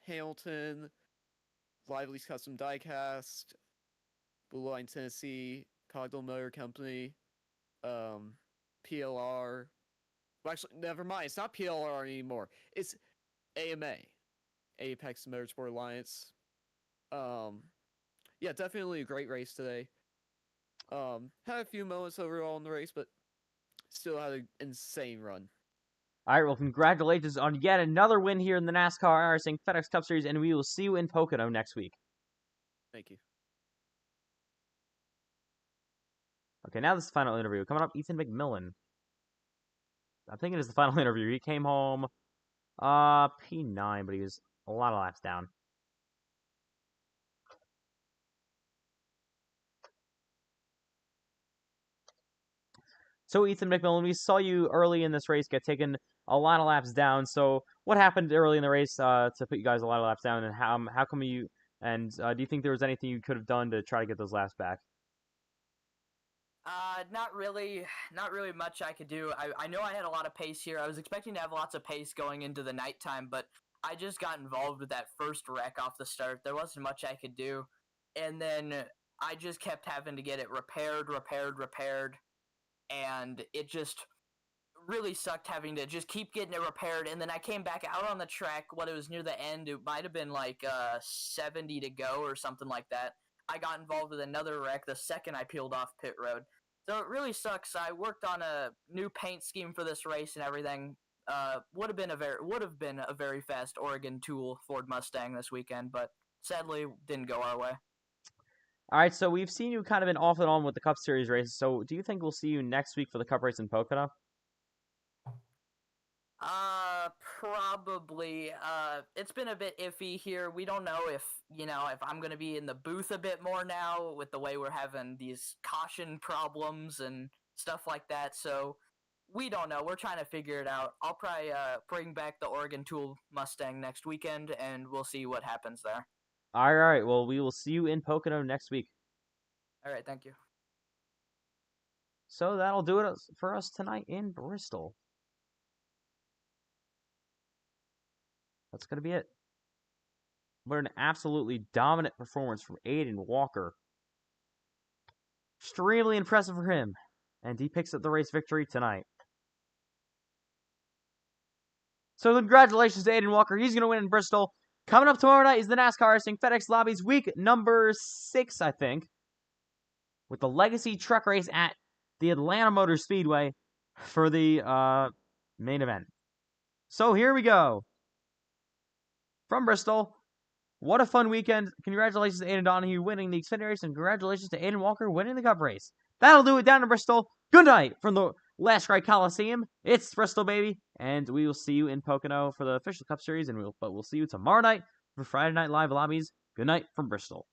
Hamilton, Lively's Custom Diecast, Blue Line Tennessee, Cogdell Motor Company, PLR. Well, actually, never mind. It's not PLR anymore. It's AMA, Apex Motorsport Alliance. Yeah, definitely a great race today. Had a few moments overall in the race, but still had an insane run. All right, well, congratulations on yet another win here in the NASCAR iRacing FedEx Cup Series, and we will see you in Pocono next week. Thank you. Okay, now this is the final interview. Coming up, Ethan McMillan. I'm thinking it's the final interview. He came home P9, but he was a lot of laps down. So, Ethan McMillan, we saw you early in this race get taken a lot of laps down. So, what happened early in the race to put you guys a lot of laps down, and how come you? And do you think there was anything you could have done to try to get those laps back? Not really much I could do. I know I had a lot of pace here. I was expecting to have lots of pace going into the nighttime, but I just got involved with that first wreck off the start. There wasn't much I could do. And then I just kept having to get it repaired, and it just really sucked having to just keep getting it repaired. And then I came back out on the track when it was near the end. It might have been like 70 to go or something like that. I got involved with another wreck the second I peeled off pit road. So it really sucks. I worked on a new paint scheme for this race and everything. Would have been a very fast Oregon Tool Ford Mustang this weekend, but sadly didn't go our way. All right, so we've seen you kind of been off and on with the Cup Series races. So, do you think we'll see you next week for the Cup race in Pocono? Probably. It's been a bit iffy here. We don't know if I'm gonna be in the booth a bit more now with the way we're having these caution problems and stuff like that. So we don't know. We're trying to figure it out. I'll probably bring back the Oregon Tool Mustang next weekend, and we'll see what happens there. All right. Well, we will see you in Pocono next week. All right. Thank you. So that'll do it for us tonight in Bristol. That's going to be it. What an absolutely dominant performance from Aiden Walker. Extremely impressive for him. And he picks up the race victory tonight. So congratulations to Aiden Walker. He's going to win in Bristol. Coming up tomorrow night is the NASCAR Racing FedEx Lobbies week number 6, I think. With the Legacy Truck Race at the Atlanta Motor Speedway for the main event. So here we go. From Bristol, what a fun weekend. Congratulations to Aiden Donahue winning the Xfinity race, and congratulations to Aiden Walker winning the Cup race. That'll do it down in Bristol. Good night from the Last Ride Coliseum. It's Bristol, baby, and we will see you in Pocono for the official Cup Series, but we'll see you tomorrow night for Friday Night Live Lobbies. Good night from Bristol.